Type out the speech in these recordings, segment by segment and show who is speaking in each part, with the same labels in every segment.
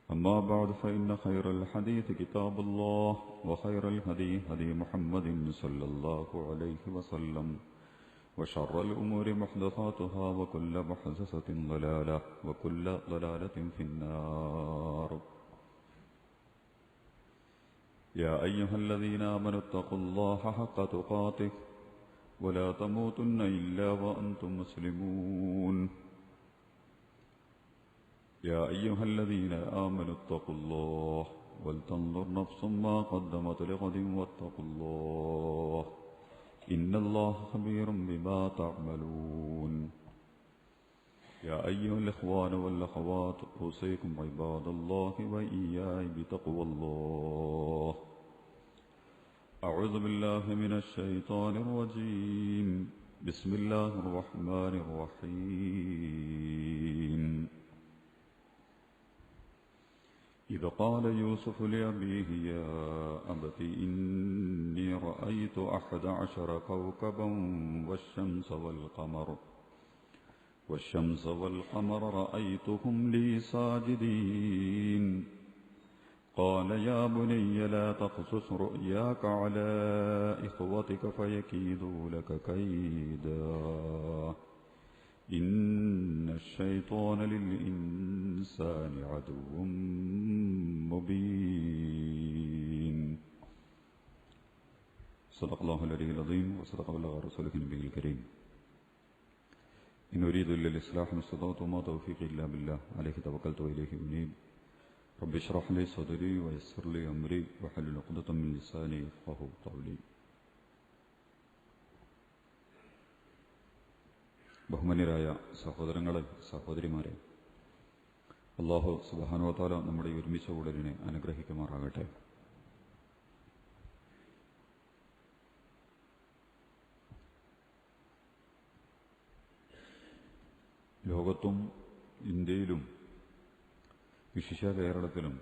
Speaker 1: أما بعد فإن خير الحديث كتاب الله وخير الهدي هدي محمد صلى الله عليه وسلم وشر الأمور محدثاتها وكل محدثة ضلالة وكل ضلالة في النار. يا أيها الذين آمنوا اتقوا الله حق تقاته ولا تموتن إلا وأنتم مسلمون. يا أيها الذين آمنوا اتقوا الله ولتنظر نفس ما قدمت لغد واتقوا الله إن الله خبير بما تعملون. يا أيها الإخوان والأخوات أوصيكم عباد الله وإياي بتقوى الله. أعوذ بالله من الشيطان الرجيم. بسم الله الرحمن الرحيم. إذ قال يوسف لأبيه يا أبت إني رأيت 11 كوكبا والشمس والقمر رأيتهم لي ساجدين. قال يا بني لا تقصص رؤياك على إخوتك فيكيدوا لك كيدا إن الشيطان للإنسان عدو مبين. صدق الله العلي العظيم وصدق الله رسوله النبي الكريم. إن أريد إلا الإصلاح ما استطعت وما توفيقي إلا بالله عليه توكلت وإليه أنيب. رب اشرح لي صدري ويسر لي أمري واحلل عقدة من لساني يفقهوا قولي. ബഹുമാന്യരായ സഹോദരങ്ങളെ, സഹോദരിമാരെ, അല്ലാഹു സുബ്ഹാനഹു വ തആല നമ്മുടെ ഒരുമിച്ച കൂടലിനെ അനുഗ്രഹിക്കുമാറാകട്ടെ. ലോകത്തും ഇന്ത്യയിലും വിശിഷ്യ കേരളത്തിലും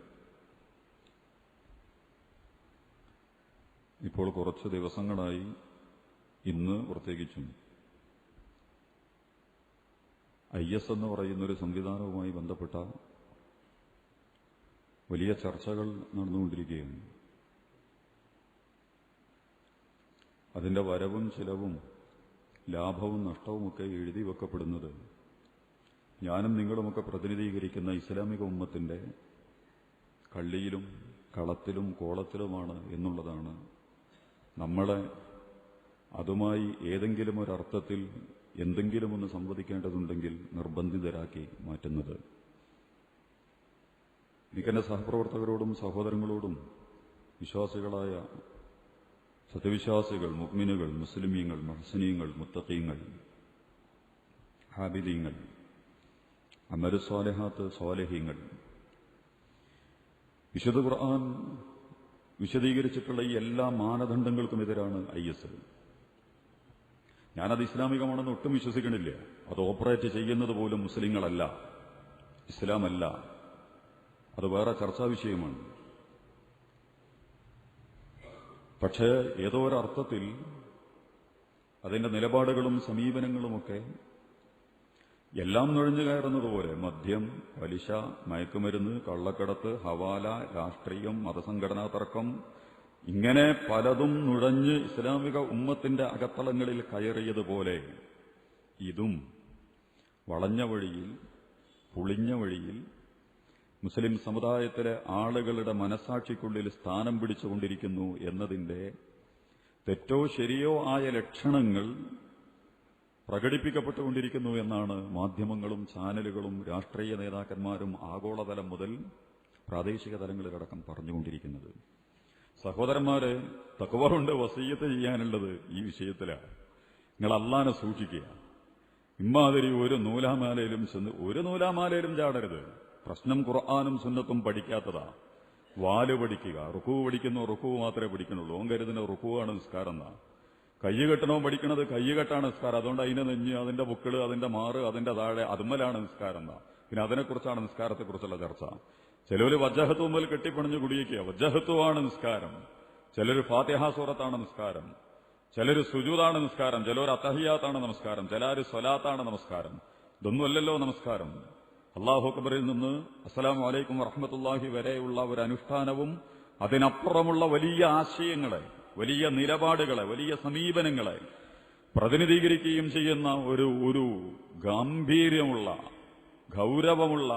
Speaker 1: ഇപ്പോൾ കുറച്ച് ദിവസങ്ങളായി, ഇന്ന് പ്രത്യേകിച്ചും IS എന്ന് പറയുന്നൊരു സംവിധാനവുമായി ബന്ധപ്പെട്ട വലിയ ചർച്ചകൾ നടന്നുകൊണ്ടിരിക്കുകയാണ്. അതിൻ്റെ വരവും ചിലവും ലാഭവും നഷ്ടവുമൊക്കെ എഴുതി വെക്കപ്പെടുന്നത് ഞാനും നിങ്ങളുമൊക്കെ പ്രതിനിധീകരിക്കുന്ന ഇസ്ലാമിക ഉമ്മത്തിൻ്റെ കള്ളിയിലും കളത്തിലും കോളത്തിലുമാണ് എന്നുള്ളതാണ് നമ്മളെ അതുമായി ഏതെങ്കിലും ഒരർത്ഥത്തിൽ എന്തെങ്കിലും ഒന്ന് സംവദിക്കേണ്ടതുണ്ടെങ്കിൽ നിർബന്ധിതരാക്കി മാറ്റുന്നത്. എനിക്കെൻ്റെ സഹപ്രവർത്തകരോടും സഹോദരങ്ങളോടും വിശ്വാസികളായ സത്യവിശ്വാസികൾ, മുഅ്മിനുകൾ, മുസ്ലിമീങ്ങൾ, മുഹ്സിനീങ്ങൾ, മുത്തഖീങ്ങൾ, ഹാബിദീങ്ങൾ, അമലു സ്വാലിഹാത്ത്, സ്വാലിഹീങ്ങൾ, വിശുദ്ധ ഖുർആൻ വിശദീകരിച്ചിട്ടുള്ള ഈ എല്ലാ മാനദണ്ഡങ്ങൾക്കും എതിരാണ് IS. ഞാനത് ഇസ്ലാമികമാണെന്ന് ഒട്ടും വിശ്വസിക്കണില്ല. അത് ഓപ്പറേറ്റ് ചെയ്യുന്നത് പോലും മുസ്ലിങ്ങളല്ല, ഇസ്ലാമല്ല. അത് വേറെ ചർച്ചാ വിഷയമാണ്. പക്ഷേ ഏതോ ഒരർത്ഥത്തിൽ അതിൻ്റെ നിലപാടുകളും സമീപനങ്ങളുമൊക്കെ എല്ലാം നുഴഞ്ഞു കയറുന്നതുപോലെ മദ്യം, പലിശ, മയക്കുമരുന്ന്, കള്ളക്കടത്ത്, ഹവാല, രാഷ്ട്രീയം, മതസംഘടനാ തർക്കം, ഇങ്ങനെ പലതും നുഴഞ്ഞ് ഇസ്ലാമിക ഉമ്മത്തിന്റെ അകത്തളങ്ങളിൽ കയറിയതുപോലെ ഇതും വളഞ്ഞ വഴിയിൽ, പുളിഞ്ഞ വഴിയിൽ മുസ്ലിം സമുദായത്തിലെ ആളുകളുടെ മനസാക്ഷിക്കുള്ളിൽ സ്ഥാനം പിടിച്ചുകൊണ്ടിരിക്കുന്നു എന്നതിൻ്റെ തെറ്റോ ശരിയോ ആയ ലക്ഷണങ്ങൾ പ്രകടിപ്പിക്കപ്പെട്ടുകൊണ്ടിരിക്കുന്നു എന്നാണ് മാധ്യമങ്ങളും ചാനലുകളും രാഷ്ട്രീയ നേതാക്കന്മാരും ആഗോളതലം മുതൽ പ്രാദേശിക തലങ്ങളിലടക്കം പറഞ്ഞുകൊണ്ടിരിക്കുന്നത്. സഹോദരന്മാരെ, തഖ്വ കൊണ്ട് വസിയ്യത്ത് ചെയ്യാനുള്ളത് ഈ വിഷയത്തിലാണ്. നിങ്ങൾ അല്ലാഹനെ സൂക്ഷിക്കുക. ഇമ്മാതിരി ഒരു നൂലാമാലയിലും ചാടരുത്. പ്രശ്നം ഖുർആനും സുന്നത്തും പഠിക്കാത്തതാ. വാല് പഠിക്കുക, റുക്കൂ പഠിക്കുന്നു, റുക്കൂ മാത്രമേ പഠിക്കുന്നുള്ളൂ. ഓൻ കരുതുന്ന റുക്കുവാണ് നിസ്കാരം എന്നാ. കയ്യുകെട്ടണോ പഠിക്കണത് കയ്യുകെട്ടാണ് നിസ്കാരം. അതുകൊണ്ട് അതിന്റെ നെഞ്ഞ്, അതിന്റെ ബുക്കിള്, അതിന്റെ മാറ്, അതിന്റെ താഴെ അതുമ്മലാണ് നിസ്കാരം എന്നാ. പിന്നെ അതിനെക്കുറിച്ചാണ് നിസ്കാരത്തെക്കുറിച്ചുള്ള ചർച്ച. ചിലര് വജ്ജഹത്തു മുതൽ കെട്ടിപ്പണിഞ്ഞ് കുടിയിക്കുക. വജ്ജഹത്തുവാണ് നിസ്കാരം. ചിലർ ഫാത്തിഹ സൂറത്താണ് നിസ്കാരം, ചിലർ സുജൂദാണ് നിസ്കാരം, ചിലർ അത്തഹിയാത്താണ് നമസ്കാരം, ചിലർ സ്വലാത്താണ് നമസ്കാരം. ഇതൊന്നുമല്ലല്ലോ നമസ്കാരം. അല്ലാഹു അക്ബറിൽ നിന്ന് അസ്സലാമു അലൈക്കും വറഹ്മത്തുള്ളാഹി വരെയുള്ള ഒരു അനുഷ്ഠാനവും അതിനപ്പുറമുള്ള വലിയ ആശയങ്ങളെ, വലിയ നിലപാടുകളെ, വലിയ സമീപനങ്ങളെ പ്രതിനിധീകരിക്കുകയും ചെയ്യുന്ന ഒരു ഗാംഭീര്യമുള്ള, ഗൗരവമുള്ള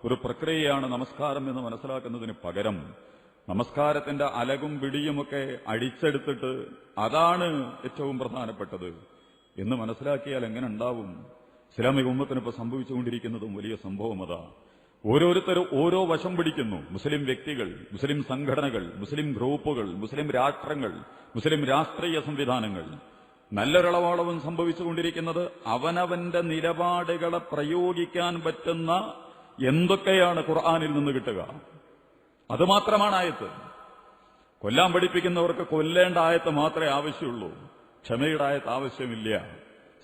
Speaker 1: ഒരു പ്രക്രിയയാണ് നമസ്കാരം എന്ന് മനസ്സിലാക്കുന്നതിന് പകരം നമസ്കാരത്തിന്റെ അലകും പിടിയുമൊക്കെ അടിച്ചെടുത്തിട്ട് അതാണ് ഏറ്റവും പ്രധാനപ്പെട്ടത് എന്ന് മനസ്സിലാക്കിയാൽ എങ്ങനെ ഉണ്ടാവും? ഇസ്ലാമിക ഉമ്മത്തിന് ഇപ്പോൾ സംഭവിച്ചുകൊണ്ടിരിക്കുന്നതും വലിയ സംഭവം അതാ. ഓരോരുത്തരും ഓരോ വശം പിടിക്കുന്നു. മുസ്ലിം വ്യക്തികൾ, മുസ്ലിം സംഘടനകൾ, മുസ്ലിം ഗ്രൂപ്പുകൾ, മുസ്ലിം രാഷ്ട്രങ്ങൾ, മുസ്ലിം രാഷ്ട്രീയ സംവിധാനങ്ങൾ. നല്ലൊരളവോളവും സംഭവിച്ചുകൊണ്ടിരിക്കുന്നത് അവനവന്റെ നിലപാടുകളെ പ്രയോഗിക്കാൻ പറ്റുന്ന എന്തൊക്കെയാണ് ഖുർആനിൽ നിന്ന് കിട്ടുക, അതുമാത്രമാണ് ആയത്ത്. കൊല്ലാൻ പഠിപ്പിക്കുന്നവർക്ക് കൊല്ലേണ്ട ആയത്ത് മാത്രമേ ആവശ്യമുള്ളൂ. ക്ഷമയുടെ ആയത്ത് ആവശ്യമില്ല,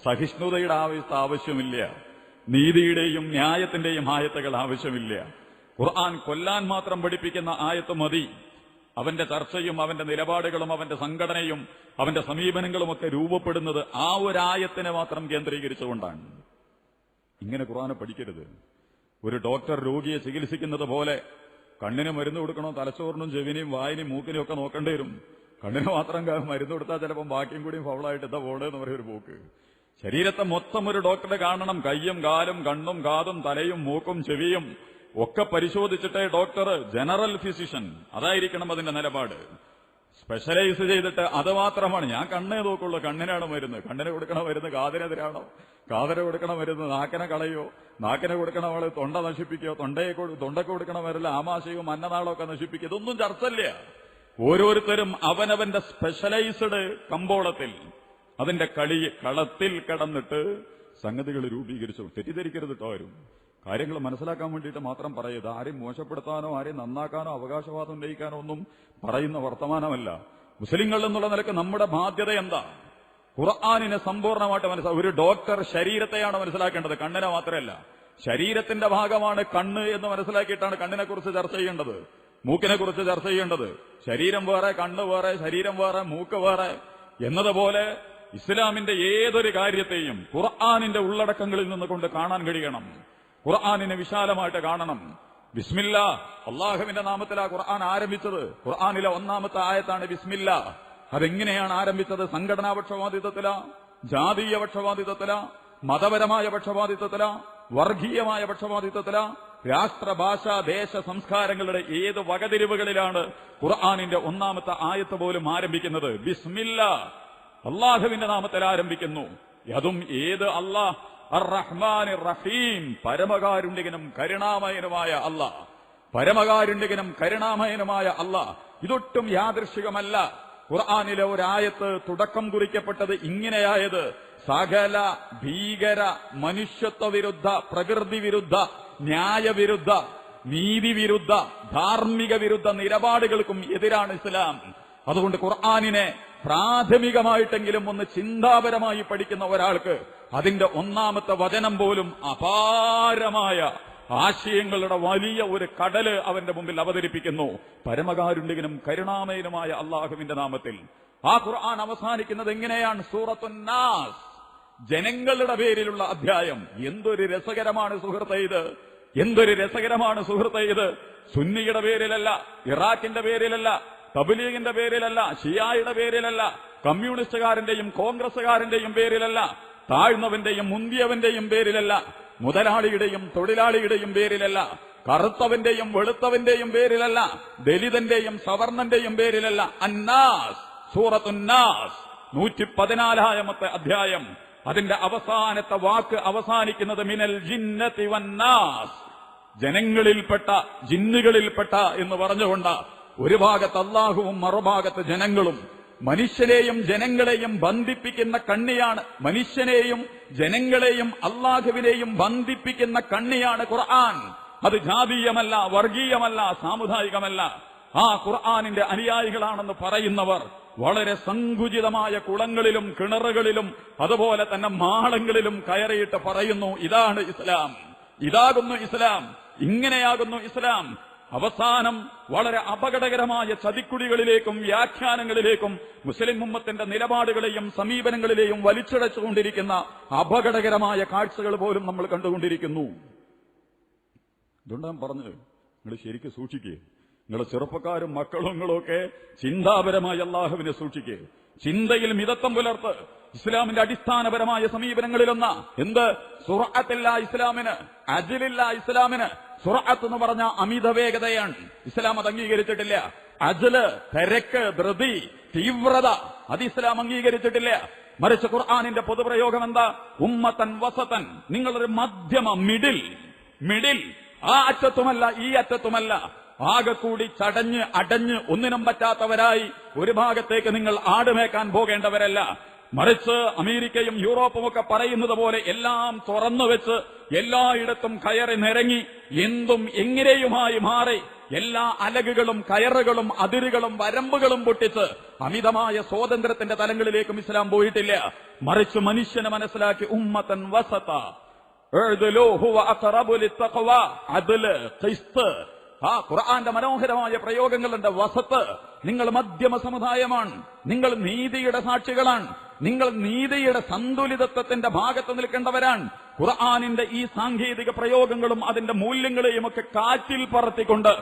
Speaker 1: സഹിഷ്ണുതയുടെ ആയത്ത് ആവശ്യമില്ല, നീതിയുടെയും ന്യായത്തിന്റെയും ആയത്തുകൾ ആവശ്യമില്ല. ഖുർആൻ കൊല്ലാൻ മാത്രം പഠിപ്പിക്കുന്ന ആയത്ത് മതി. അവന്റെ ചർച്ചയും അവന്റെ നിലപാടുകളും അവന്റെ സംഘടനയും അവന്റെ സമീപനങ്ങളുമൊക്കെ രൂപപ്പെടുന്നത് ആ ഒരായത്തിനെ മാത്രം കേന്ദ്രീകരിച്ചുകൊണ്ടാണ്. ഇങ്ങനെ ഖുർആനെ പഠിക്കരുത്. ഒരു ഡോക്ടർ രോഗിയെ ചികിത്സിക്കുന്നത് പോലെ കണ്ണിന് മരുന്ന് കൊടുക്കണോ, തലച്ചോറിനും ചെവിനെയും വായിനും മൂക്കിനും ഒക്കെ നോക്കേണ്ടി വരും. കണ്ണിന് മാത്രം മരുന്ന് കൊടുത്താൽ ചിലപ്പം ബാക്കിയും കൂടിയും ഫൗളായിട്ട് എന്താ പോണെന്ന് പറയുന്നൊരു പോക്ക്. ശരീരത്തെ മൊത്തം ഒരു ഡോക്ടറെ കാണണം. കയ്യും കാലും കണ്ണും കാതും തലയും മൂക്കും ചെവിയും ഒക്കെ പരിശോധിച്ചിട്ടേ ഡോക്ടർ, ജനറൽ ഫിസിഷ്യൻ, അതായിരിക്കണം അതിന്റെ നിലപാട്. സ്പെഷ്യലൈസ് ചെയ്തിട്ട് അത് മാത്രമാണ് ഞാൻ കണ്ണേ നോക്കുള്ളൂ, കണ്ണിനാണ് മരുന്ന്, കണ്ണിന് കൊടുക്കണ മരുന്ന് കാതിനെതിരാണോ, കാതിന് കൊടുക്കണ മരുന്ന് നാക്കിനെ കളയോ, നാക്കിനെ കൊടുക്കണ ആള് തൊണ്ട നശിപ്പിക്കോ, തൊണ്ടയ്ക്ക് കൊടുക്കണ മരുന്ന് ആമാശയവും അന്നനാളമൊക്കെ നശിപ്പിക്കുക, ഇതൊന്നും ചർച്ചയില്ല. ഓരോരുത്തരും അവനവന്റെ സ്പെഷ്യലൈസ്ഡ് കമ്പോളത്തിൽ അതിന്റെ കളത്തിൽ കിടന്നിട്ട് സംഗതികൾ രൂപീകരിച്ചു. തെറ്റിദ്ധരിക്കരുത് കേട്ടോ. ആരും കാര്യങ്ങൾ മനസ്സിലാക്കാൻ വേണ്ടിയിട്ട് മാത്രം പറയരുത്. ആരെയും മോശപ്പെടുത്താനോ ആരെയും നന്നാക്കാനോ അവകാശവാദം ഉന്നയിക്കാനോ ഒന്നും പറയുന്ന വർത്തമാനമല്ല. മുസ്ലിങ്ങൾ എന്നുള്ള നിലക്ക് നമ്മുടെ ബാധ്യത എന്താ? ഖുർആനിനെ സമ്പൂർണ്ണമായിട്ട് മനസ്സിലാക്കുക. ഒരു ഡോക്ടർ ശരീരത്തെയാണ് മനസ്സിലാക്കേണ്ടത്, കണ്ണിനെ മാത്രമല്ല. ശരീരത്തിന്റെ ഭാഗമാണ് കണ്ണ് എന്ന് മനസ്സിലാക്കിയിട്ടാണ് കണ്ണിനെ കുറിച്ച് ചർച്ച ചെയ്യേണ്ടത്, മൂക്കിനെ കുറിച്ച് ചർച്ച ചെയ്യേണ്ടത്. ശരീരം വേറെ, കണ്ണ് വേറെ, ശരീരം വേറെ, മൂക്ക് വേറെ എന്നതുപോലെ ഇസ്ലാമിന്റെ ഏതൊരു കാര്യത്തെയും ഖുർആനിന്റെ ഉള്ളടക്കങ്ങളിൽ നിന്നുകൊണ്ട് കാണാൻ കഴിയണം. ഖുർആനിനെ വിശാലമായിട്ട് കാണണം. ബിസ്മില്ല, അള്ളാഹുവിന്റെ നാമത്തിലാ ഖുർആൻ ആരംഭിച്ചത്. ഖുർആനിലെ ഒന്നാമത്തെ ആയത്താണ് ബിസ്മില്ല. അതെങ്ങനെയാണ് ആരംഭിച്ചത്? സംഘടനാ പക്ഷപാതിത്വത്തിലാ, ജാതീയ പക്ഷപാതിത്വത്തിലാ, മതപരമായ പക്ഷപാതിത്വത്തിലാ, വർഗീയമായ പക്ഷപാതിത്വത്തിലാ, രാഷ്ട്ര, ഭാഷ, ദേശ, സംസ്കാരങ്ങളുടെ ഏത് വകതിരിവുകളിലാണ് ഖുർആനിന്റെ ഒന്നാമത്തെ ആയത്ത് പോലും ആരംഭിക്കുന്നത്? ബിസ്മില്ല, അള്ളാഹുവിന്റെ നാമത്തിൽ ആരംഭിക്കുന്നു. അതും ഏത് അള്ളാഹ്? അർ-റഹ്മാൻ റഹീം, പരമകാരുണ്യകനും കരുണാമയനുമായ അള്ളാഹ്. പരമകാരുണ്യകനും കരുണാമയനുമായ അള്ളാഹ്. ഇതൊട്ടും യാദൃശ്ചികമല്ല. ഖുർആനിലെ ഒരായത്ത് തുടക്കം കുറിക്കപ്പെട്ടത് ഇങ്ങനെയായത് സകല ഭീകര, മനുഷ്യത്വ വിരുദ്ധ, പ്രകൃതി വിരുദ്ധ, ന്യായവിരുദ്ധ, നീതിവിരുദ്ധ, ധാർമ്മിക വിരുദ്ധ നിലപാടുകൾക്കും എതിരാണ് ഇസ്ലാം. അതുകൊണ്ട് ഖുർആനിനെ പ്രാഥമികമായിട്ടെങ്കിലും ഒന്ന് ചിന്താപരമായി പഠിക്കുന്ന ഒരാൾക്ക് അതിന്റെ ഒന്നാമത്തെ വചനം പോലും അപാരമായ ആശയങ്ങളുടെ വലിയ ഒരു കടല് അവന്റെ മുമ്പിൽ അവതരിപ്പിക്കുന്നു. പരമകാരുണ്യകനും കരുണാമയനുമായ അള്ളാഹുവിന്റെ നാമത്തിൽ. ആ ഖുർആൻ അവസാനിക്കുന്നത് എങ്ങനെയാണ്? സൂറത്തുൻ നാസ്, ജനങ്ങളുടെ പേരിലുള്ള അധ്യായം. എന്തൊരു രസകരമാണ് സുഹൃത്തേ ഇത്, എന്തൊരു രസകരമാണ് സുഹൃത്തേ ഇത്. സുന്നിയുടെ പേരിലല്ല, ഇറാഖിന്റെ പേരിലല്ല, തബ്ലീഗിന്റെ പേരിലല്ല, ഷിയായുടെ പേരിലല്ല, കമ്മ്യൂണിസ്റ്റുകാരന്റെയും കോൺഗ്രസുകാരന്റെയും പേരിലല്ല, താഴ്ന്നവന്റെയും മുന്തിയവന്റെയും പേരിലല്ല, മുതലാളിയുടെയും തൊഴിലാളിയുടെയും പേരിലല്ല, കറുത്തവന്റെയും വെളുത്തവന്റെയും പേരിലല്ല, ദലിതന്റെയും സവർണന്റെയും പേരിലല്ല. അന്നാസ്, സൂറത്തുന്നാസ് 114-ാമത്തെ അധ്യായം. അതിന്റെ അവസാനത്തെ വാക്ക് അവസാനിക്കുന്നത് മിനൽ ജിന്നതി വന്നാസ്, ജനങ്ങളിൽപ്പെട്ട, ജിന്നുകളിൽപ്പെട്ട എന്ന് പറഞ്ഞുകൊണ്ട് ഒരു ഭാഗത്ത് അള്ളാഹുവും മറുഭാഗത്ത് ജനങ്ങളും. മനുഷ്യനെയും ജനങ്ങളെയും ബന്ധിപ്പിക്കുന്ന കണ്ണിയാണ്, മനുഷ്യനെയും ജനങ്ങളെയും അള്ളാഹുവിനെയും ബന്ധിപ്പിക്കുന്ന കണ്ണിയാണ് ഖുർആൻ. അത് ജാതീയമല്ല, വർഗീയമല്ല, സാമുദായികമല്ല. ആ ഖുർആനിന്റെ അനുയായികളാണെന്ന് പറയുന്നവർ വളരെ സങ്കുചിതമായ കുളങ്ങളിലും കിണറുകളിലും അതുപോലെ തന്നെ മാളങ്ങളിലും കയറിയിട്ട് പറയുന്നു, ഇതാണ് ഇസ്ലാം, ഇതാകുന്നു ഇസ്ലാം, ഇങ്ങനെയാകുന്നു ഇസ്ലാം. അവസാനം വളരെ അപകടകരമായ ചതിക്കുടികളിലേക്കും വ്യാഖ്യാനങ്ങളിലേക്കും മുസ്ലിം ഉമ്മത്തിന്റെ നിലപാടുകളെയും സമീപനങ്ങളിലെയും വലിച്ചിഴച്ചുകൊണ്ടിരിക്കുന്ന അപകടകരമായ കാഴ്ചകൾ പോലും നമ്മൾ കണ്ടുകൊണ്ടിരിക്കുന്നു. ഇതുകൊണ്ട് ഞാൻ പറഞ്ഞത്, നിങ്ങൾ ശരിക്കും സൂക്ഷിക്കുക. നിങ്ങളുടെ ചെറുപ്പക്കാരും മക്കളും ഒക്കെ ചിന്താപരമായി അള്ളാഹുവിനെ സൂക്ഷിക്കുക. ചിന്തയിൽ മിതത്വം പുലർത്ത്. ഇസ്ലാമിന്റെ അടിസ്ഥാനപരമായ സമീപനങ്ങളിലൊന്ന എന്ത്? സുറഅത്തില്ല ഇസ്ലാമിന്, അജ്ലില്ല ഇസ്ലാമിന്. സുറഅത്ത് എന്ന് പറഞ്ഞ അമിത വേഗതയാണ്. ഇസ്ലാം അത് അംഗീകരിച്ചിട്ടില്ല. അജ്ല്, തിരക്ക്, ധൃതി, തീവ്രത അത് ഇസ്ലാം അംഗീകരിച്ചിട്ടില്ല. മറിച്ച് ഖുർആനിന്റെ പൊതുപ്രയോഗം എന്താ? ഉമ്മത്തൻ വസതൻ, നിങ്ങളൊരു മധ്യമ, മിഡിൽ. ആ അറ്റത്തുമല്ല ഈ അറ്റത്തുമല്ല, ആകെ കൂടി ചടഞ്ഞ് അടഞ്ഞ് ഒന്നിനും പറ്റാത്തവരായി ഒരു ഭാഗത്തേക്ക് നിങ്ങൾ ആടുമേക്കാൻ പോകേണ്ടവരല്ല. മറിച്ച് അമേരിക്കയും യൂറോപ്പും ഒക്കെ പറയുന്നത് പോലെ എല്ലാം തുറന്നു വെച്ച് എല്ലായിടത്തും കയറി നിരങ്ങി എന്തും എങ്ങനെയുമായി മാറി എല്ലാ അലകുകളും കയറുകളും അതിരുകളും വരമ്പുകളും പൊട്ടിച്ച് അമിതമായ സ്വാതന്ത്ര്യത്തിന്റെ തലങ്ങളിലേക്കും ഇസ്ലാം പോയിട്ടില്ല. മറിച്ച് മനുഷ്യനെ മനസ്സിലാക്കി ഉമ്മത്തൻ വസത, ഖുർആന്റെ മനോഹരമായ പ്രയോഗങ്ങളുണ്ട്. വസത്ത്, നിങ്ങൾ മധ്യമ സമുദായമാണ്, നിങ്ങൾ നീതിയുടെ സാക്ഷികളാണ്, നിങ്ങൾ നീതിയുടെ സന്തുലിതത്വത്തിന്റെ ഭാഗത്ത് നിൽക്കേണ്ടവരാണ്. ഖുർആനിന്റെ ഈ സാങ്കേതിക പ്രയോഗങ്ങളും അതിന്റെ മൂല്യങ്ങളെയും ഒക്കെ കാറ്റിൽ പറത്തിക്കൊണ്ട്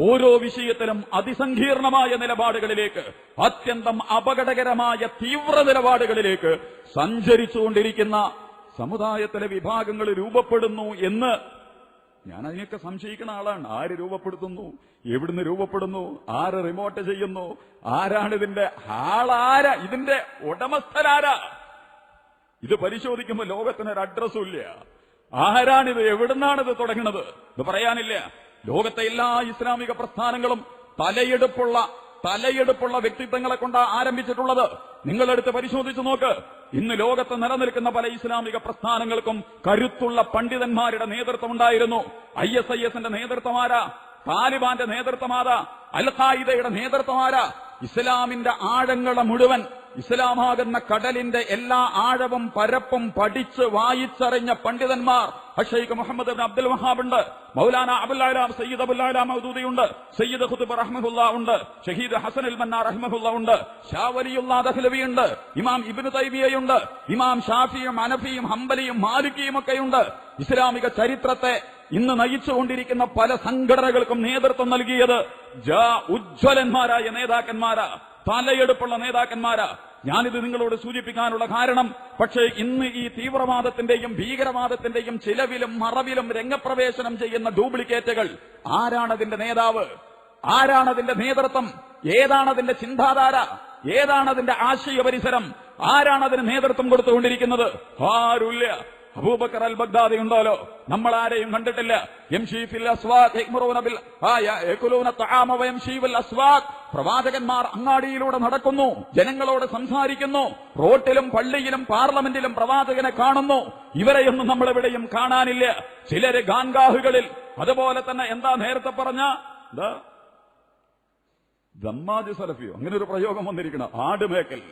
Speaker 1: ഓരോ വിഷയത്തിലും അതിസങ്കീർണമായ നിലപാടുകളിലേക്ക്, അത്യന്തം അപകടകരമായ തീവ്ര നിലപാടുകളിലേക്ക് സഞ്ചരിച്ചുകൊണ്ടിരിക്കുന്ന സമുദായത്തിലെ വിഭാഗങ്ങൾ രൂപപ്പെടുന്നു എന്ന് ഞാൻ അതിനൊക്കെ സംശയിക്കുന്ന ആളാണ്. ആര് രൂപപ്പെടുത്തുന്നു? എവിടുന്ന് രൂപപ്പെടുന്നു? ആര് റിമോട്ട് ചെയ്യുന്നു? ആരാണിതിന്റെ ആളാര? ഇതിന്റെ ഉടമസ്ഥനാരാ? ഇത് പരിശോധിക്കുമ്പോൾ ലോകത്തിനൊരു അഡ്രസ്സും ഇല്ല. ആരാണിത്? എവിടുന്നാണിത് തുടങ്ങുന്നത്? ഇത് പറയാനില്ല. ലോകത്തെ എല്ലാ ഇസ്ലാമിക പ്രസ്ഥാനങ്ങളും തലയെടുപ്പുള്ള വ്യക്തിത്വങ്ങളെ കൊണ്ട് ആരംഭിച്ചിട്ടുള്ളത്. നിങ്ങളെടുത്ത് പരിശോധിച്ചു നോക്ക്. ഇന്ന് ലോകത്ത് നിലനിൽക്കുന്ന പല ഇസ്ലാമിക പ്രസ്ഥാനങ്ങൾക്കും കരുത്തുള്ള പണ്ഡിതന്മാരുടെ നേതൃത്വം ഉണ്ടായിരുന്നു. ISISന്റെ നേതൃത്വമാരാ? താലിബാന്റെ നേതൃത്വമാരാ? അൽ ഖായിദയുടെ നേതൃത്വമാരാ? ഇസ്ലാമിന്റെ ആഴങ്ങളെ മുഴുവൻ, ഇസ്ലാമാകുന്ന കടലിന്റെ എല്ലാ ആഴവും പരപ്പും പഠിച്ച് വായിച്ചറിഞ്ഞ പണ്ഡിതന്മാർ ഷെയ്ഖ് മുഹമ്മദ് ഇബ്നു അബ്ദുൽ വഹാബ് ഉണ്ട്, മൗലാന അബുൽ സയ്യിദ് അബുൽ മൗദൂദി ഉണ്ട്, സയ്യിദ് ഖുതുബ് റഹ്മഹുല്ലാ ഉണ്ട്, ഷഹീദ് ഹസൻ അൽ മന്നാ റഹ്മഹുല്ലാ ഉണ്ട്, ഷാ വലിയുല്ലാ ദഹ്ലവി ഉണ്ട്, ഇമാം ഇബ്നു തൈമിയ്യയുണ്ട്, ഇമാം ഷാഫിയും ഹനഫിയും ഹംബലിയും മാലിക്കിയും ഒക്കെയുണ്ട്. ഇസ്ലാമിക ചരിത്രത്തെ ഇന്ന് നയിച്ചുകൊണ്ടിരിക്കുന്ന പല സംഘടനകൾക്കും നേതൃത്വം നൽകിയത് ഉജ്ജ്വലന്മാരായ നേതാക്കന്മാരാ, തലയെടുപ്പുള്ള നേതാക്കന്മാരാ. ഞാനിത് നിങ്ങളോട് സൂചിപ്പിക്കാനുള്ള കാരണം, പക്ഷേ ഇന്ന് ഈ തീവ്രവാദത്തിന്റെയും ഭീകരവാദത്തിന്റെയും ചിലവിലും മറവിലും രംഗപ്രവേശനം ചെയ്യുന്ന ഡ്യൂപ്ലിക്കേറ്റുകൾ, ആരാണതിന്റെ നേതാവ്? ആരാണതിന്റെ നേതൃത്വം? ഏതാണതിന്റെ ചിന്താധാര? ഏതാണതിന്റെ ആശയ പരിസരം? ആരാണതിന് നേതൃത്വം കൊടുത്തുകൊണ്ടിരിക്കുന്നത്? ആരുമില്ല. അബൂബക്കർ അൽ ബഗ്ദാദി ഉണ്ടല്ലോ, നമ്മൾ ആരെയും കണ്ടിട്ടില്ല. പ്രവാചകന്മാർ അങ്ങാടിയിലൂടെ നടക്കുന്നു, ജനങ്ങളോട് സംസാരിക്കുന്നു, റോട്ടിലും പള്ളിയിലും പാർലമെന്റിലും പ്രവാചകനെ കാണുന്നു. ഇവരെയൊന്നും നമ്മളെവിടെയും കാണാനില്ല. ചിലര് ഗാൻഗാഹുകളിൽ, അതുപോലെ തന്നെ എന്താ നേരത്തെ പറഞ്ഞ ദമ്മാജ് സലഫിയോ, അങ്ങനെ ഒരു പ്രയോഗം വന്നിരിക്കണം. ആടുമേക്കൽ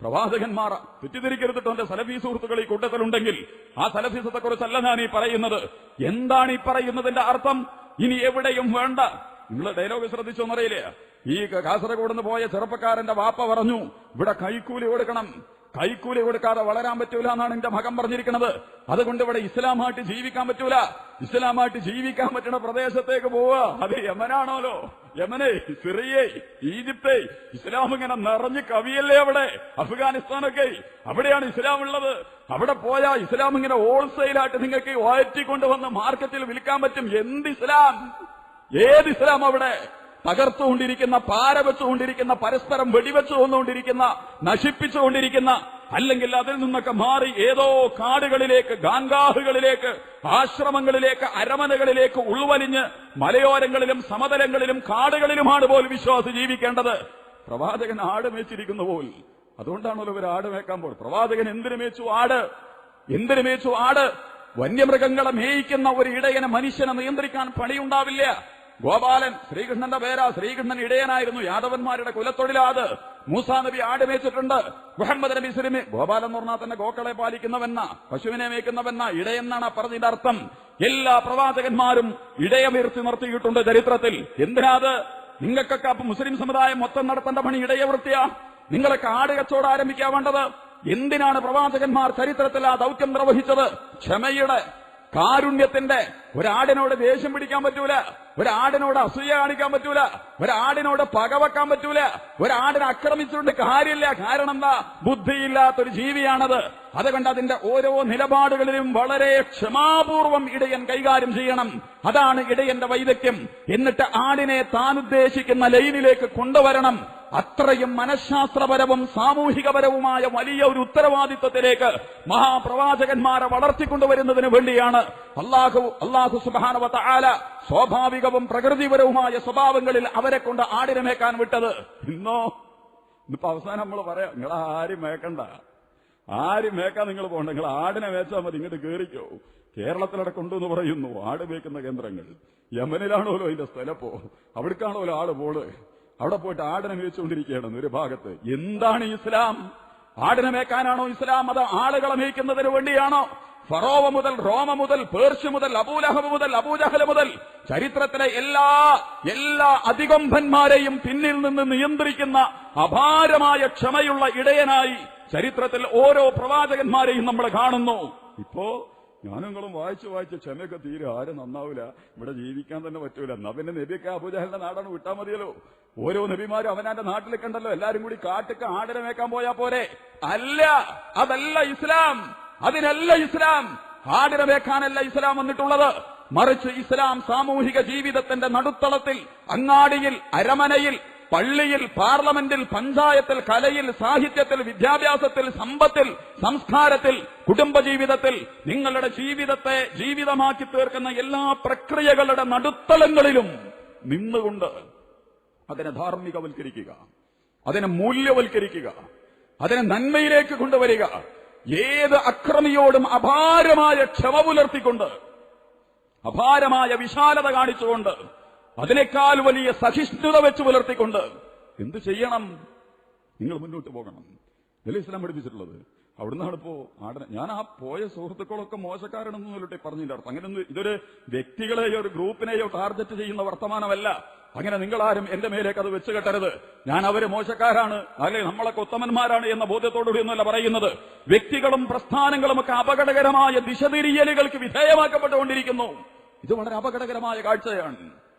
Speaker 1: പ്രവാചകന്മാർ തെറ്റിദ്ധരിക്കരുതിട്ടോ. എന്റെ സലഫി സുഹൃത്തുക്കൾ ഈ കൂട്ടത്തിലുണ്ടെങ്കിൽ ആ സലഫിസത്തെ കുറിച്ചല്ല ഞാൻ ഈ പറയുന്നത്. എന്താണ് ഈ പറയുന്നതിന്റെ അർത്ഥം? ഇനി എവിടെയും വേണ്ട. നിങ്ങൾ ഡയലോഗ് ശ്രദ്ധിച്ചോന്നറിയില്ലേ? ഈ കാസർഗോഡ് നിന്ന് പോയ ചെറുപ്പക്കാരന്റെ വാപ്പ പറഞ്ഞു, ഇവിടെ കൈക്കൂലി കൊടുക്കണം, കൈക്കൂലി കൊടുക്കാതെ വളരാൻ പറ്റൂല എന്നാണ് എന്റെ മകൻ പറഞ്ഞിരിക്കുന്നത്. അതുകൊണ്ട് ഇവിടെ ഇസ്ലാമായിട്ട് ജീവിക്കാൻ പറ്റൂല. ഇസ്ലാമായിട്ട് ജീവിക്കാൻ പറ്റുന്ന പ്രദേശത്തേക്ക് പോവുക. അത് യമനാണോലോ, യമനെ, സിറിയെ, ഈജിപ്തെ, ഇസ്ലാം ഇങ്ങനെ നിറഞ്ഞ് കവിയല്ലേ അവിടെ. അഫ്ഗാനിസ്ഥാനൊക്കെ അവിടെയാണ് ഇസ്ലാം ഉള്ളത്. അവിടെ പോയാൽ ഇസ്ലാം ഇങ്ങനെ ഹോൾസെയിലായിട്ട് നിങ്ങൾക്ക് ഒയറ്റിക്കൊണ്ടുവന്ന് മാർക്കറ്റിൽ വിൽക്കാൻ പറ്റും. എന്ത് ഇസ്ലാം? ഏത് ഇസ്ലാം? അവിടെ തകർത്തുകൊണ്ടിരിക്കുന്ന, പാരവെച്ചുകൊണ്ടിരിക്കുന്ന, പരസ്പരം വെടിവെച്ചു കൊന്നുകൊണ്ടിരിക്കുന്ന, നശിപ്പിച്ചുകൊണ്ടിരിക്കുന്ന, അല്ലെങ്കിൽ അതിൽ നിന്നൊക്കെ മാറി ഏതോ കാടുകളിലേക്ക്, ഗാൻഗാഹുകളിലേക്ക്, ആശ്രമങ്ങളിലേക്ക്, അരമനകളിലേക്ക് ഉൾവലിഞ്ഞ് മലയോരങ്ങളിലും സമതലങ്ങളിലും കാടുകളിലുമാണ് പോൽ വിശ്വാസി ജീവിക്കേണ്ടത്. പ്രവാചകൻ ആട് മേച്ചിരിക്കുന്ന പോൽ. അതുകൊണ്ടാണല്ലോ ഇവർ ആട് മേക്കാൻ പോൽ. പ്രവാചകൻ എന്തിനു മേച്ചു? ആട്. എന്തിനു മേച്ചു? ആട്. വന്യമൃഗങ്ങളെ മേയിക്കുന്ന ഒരു ഇടയനെ മനുഷ്യനെ നിയന്ത്രിക്കാൻ പണിയുണ്ടാവില്ല. ഗോപാലൻ ശ്രീകൃഷ്ണന്റെ പേരാ. ശ്രീകൃഷ്ണൻ ഇടയനായിരുന്നു. യാദവന്മാരുടെ കുലത്തൊഴിലാത്. മൂസാ നബി ആട് മേച്ചിട്ടുണ്ട്. മുഹമ്മദ് നബി ഗോപാലൻ എന്ന് പറഞ്ഞാൽ തന്നെ ഗോക്കളെ പാലിക്കുന്നവെന്ന, പശുവിനെ മേയ്ക്കുന്നവെന്ന, ഇടയെന്നാണ് പറഞ്ഞതിന്റെ അർത്ഥം. എല്ലാ പ്രവാചകന്മാരും ഇടയവൃത്തി നിർത്തിയിട്ടുണ്ട് ചരിത്രത്തിൽ. എന്തിനാത്? നിങ്ങൾക്കൊക്കെ അപ്പൊ മുസ്ലിം സമുദായം മൊത്തം നടത്തേണ്ട പണി ഇടയവൃത്തിയാ? നിങ്ങളൊക്കെ ആട് കച്ചവടം ആരംഭിക്കാൻ വേണ്ടത്? എന്തിനാണ് പ്രവാചകന്മാർ ചരിത്രത്തിൽ ആ ദൗത്യം നിർവഹിച്ചത്?
Speaker 2: കാരുണ്യത്തിന്റെ. ഒരാടിനോട് ദേഷ്യം പിടിക്കാൻ പറ്റൂല, ഒരാടിനോട് അസൂയ കാണിക്കാൻ പറ്റൂല, ഒരാടിനോട് പകവെക്കാൻ പറ്റൂല, ഒരാടിനെ ആക്രമിച്ചുകൊണ്ട് കാര്യമില്ല. കാരണം എന്താ? ബുദ്ധിയില്ലാത്തൊരു ജീവിയാണത്. അതുകൊണ്ട് അതിന്റെ ഓരോ നിലപാടുകളിലും വളരെ ക്ഷമാപൂർവം ഇടയൻ കൈകാര്യം ചെയ്യണം. അതാണ് ഇടയന്റെ വൈദഗ്ധ്യം. എന്നിട്ട് ആടിനെ താൻ ഉദ്ദേശിക്കുന്ന ലൈനിലേക്ക് കൊണ്ടുവരണം. അത്രയും മനഃശാസ്ത്രപരവും സാമൂഹികപരവുമായ വലിയ ഒരു ഉത്തരവാദിത്വത്തിലേക്ക് മഹാപ്രവാചകന്മാരെ വളർത്തിക്കൊണ്ടുവരുന്നതിന് വേണ്ടിയാണ് അല്ലാഹു സുബ്ഹാനഹു വ തആല സ്വാഭാവികവും പ്രകൃതിപരവുമായ സ്വഭാവങ്ങളിൽ അവരെ കൊണ്ട് ആടിനെ മേക്കാൻ വിട്ടത്. ഇന്നിപ്പോ അവസാനം നമ്മൾ പറയാം, നിങ്ങൾ ആരും മേക്കണ്ട, ആരും മേക്കാൻ നിങ്ങൾ പോകണ്ട, നിങ്ങൾ ആടിനെ മേച്ചാൽ മതി, ഇങ്ങോട്ട് കയറിക്കോ. കേരളത്തിലടെ കൊണ്ടുവന്ന് പറയുന്നു ആട് മേക്കുന്ന കേന്ദ്രങ്ങൾ. യമനിലാണോലോ അതിന്റെ സ്ഥലപ്പോ, അവിടേക്കാണോലോ ആട് പോള്. അവിടെ പോയിട്ട് ആടിനെ മേച്ചുകൊണ്ടിരിക്കുകയാണ് ഒരു ഭാഗത്ത്. എന്താണ് ഇസ്ലാം? ആടിനെ മേക്കാനാണോ ഇസ്ലാം? അത് ആളുകളെ മേയ്ക്കുന്നതിന് വേണ്ടിയാണോ? ഫറോവ മുതൽ റോമ മുതൽ പേർഷ്യ മുതൽ അബൂലഹബ് മുതൽ അബൂജഹൽ മുതൽ ചരിത്രത്തിലെ എല്ലാ അതികമ്പന്മാരെയും പിന്നിൽ നിന്ന് നിയന്ത്രിക്കുന്ന അപാരമായ ക്ഷമയുള്ള ഇടയനായി ചരിത്രത്തിൽ ഓരോ പ്രവാചകന്മാരെയും നമ്മൾ കാണുന്നു. ഇപ്പോ ഞാനുങ്ങളും വായിച്ച് ക്ഷമയൊക്കെ തീരെ ആരും നന്നാവില്ല, ഇവിടെ ജീവിക്കാൻ തന്നെ പറ്റൂല. എന്നാ പിന്നെ നബിയൊക്കെ അബൂജഹലിന്റെ നാടാണ് വിട്ടാൽ മതിയല്ലോ. ഓരോ നബിമാരും അവനാന്റെ നാട്ടിലേക്ക് ഉണ്ടല്ലോ, എല്ലാരും കൂടി കാട്ടിക്ക് ആടിനെ മേക്കാൻ പോയാ പോരെ? അല്ല, അതല്ല ഇസ്ലാം. അതിനല്ല ഇസ്ലാം. ആടിനെ മേക്കാനല്ല ഇസ്ലാം വന്നിട്ടുള്ളത്. മറിച്ച് ഇസ്ലാം സാമൂഹിക ജീവിതത്തിന്റെ നടുത്തളത്തിൽ, അങ്ങാടിയിൽ, അരമനയിൽ, പള്ളിയിൽ, പാർലമെന്റിൽ, പഞ്ചായത്തിൽ, കലയിൽ, സാഹിത്യത്തിൽ, വിദ്യാഭ്യാസത്തിൽ, സമ്പത്തിൽ, സംസ്കാരത്തിൽ, കുടുംബജീവിതത്തിൽ, നിങ്ങളുടെ ജീവിതത്തെ ജീവിതമാക്കി തീർക്കുന്ന എല്ലാ പ്രക്രിയകളുടെ നടുത്തളങ്ങളിലും നിന്നുകൊണ്ട് അതിനെ ധാർമ്മികവൽക്കരിക്കുക, അതിനെ മൂല്യവൽക്കരിക്കുക, അതിനെ നന്മയിലേക്ക് കൊണ്ടുവരിക. ഏത് അക്രമിയോടും അപാരമായ ക്ഷമ പുലർത്തിക്കൊണ്ട്, അപാരമായ വിശാലത കാണിച്ചുകൊണ്ട്, അതിനേക്കാൾ വലിയ സഹിഷ്ണുത വെച്ച് പുലർത്തിക്കൊണ്ട് എന്ത് ചെയ്യണം? നിങ്ങൾ മുന്നോട്ട് പോകണം. ഇതല്ലേ ഇസ്ലാം പഠിപ്പിച്ചിട്ടുള്ളത്. അവിടുന്നാണ് ഇപ്പോ ആടനെ. ഞാൻ ആ പോയ സുഹൃത്തുക്കളൊക്കെ മോശക്കാരനെന്നൊക്കെ പറഞ്ഞതിന്റെ അർത്ഥം അങ്ങനെയൊന്നും ഇതൊരു വ്യക്തികളെയോ ഒരു ഗ്രൂപ്പിനെയോ ടാർഗറ്റ് ചെയ്യുന്ന വർത്തമാനമല്ല. അങ്ങനെ നിങ്ങളാരും എന്റെ മേലേക്ക് അത് വെച്ച് കെട്ടരുത്. ഞാൻ അവര് മോശക്കാരാണ്, അല്ലെ നമ്മളൊക്കെ ഉത്തമന്മാരാണ് എന്ന ബോധ്യത്തോടുകൂടിയൊന്നുമല്ല പറയുന്നത്. വ്യക്തികളും പ്രസ്ഥാനങ്ങളും ഒക്കെ അപകടകരമായ ദിശതിരിയലുകൾക്ക് വിധേയമാക്കപ്പെട്ടുകൊണ്ടിരിക്കുന്നു. ഇത് വളരെ അപകടകരമായ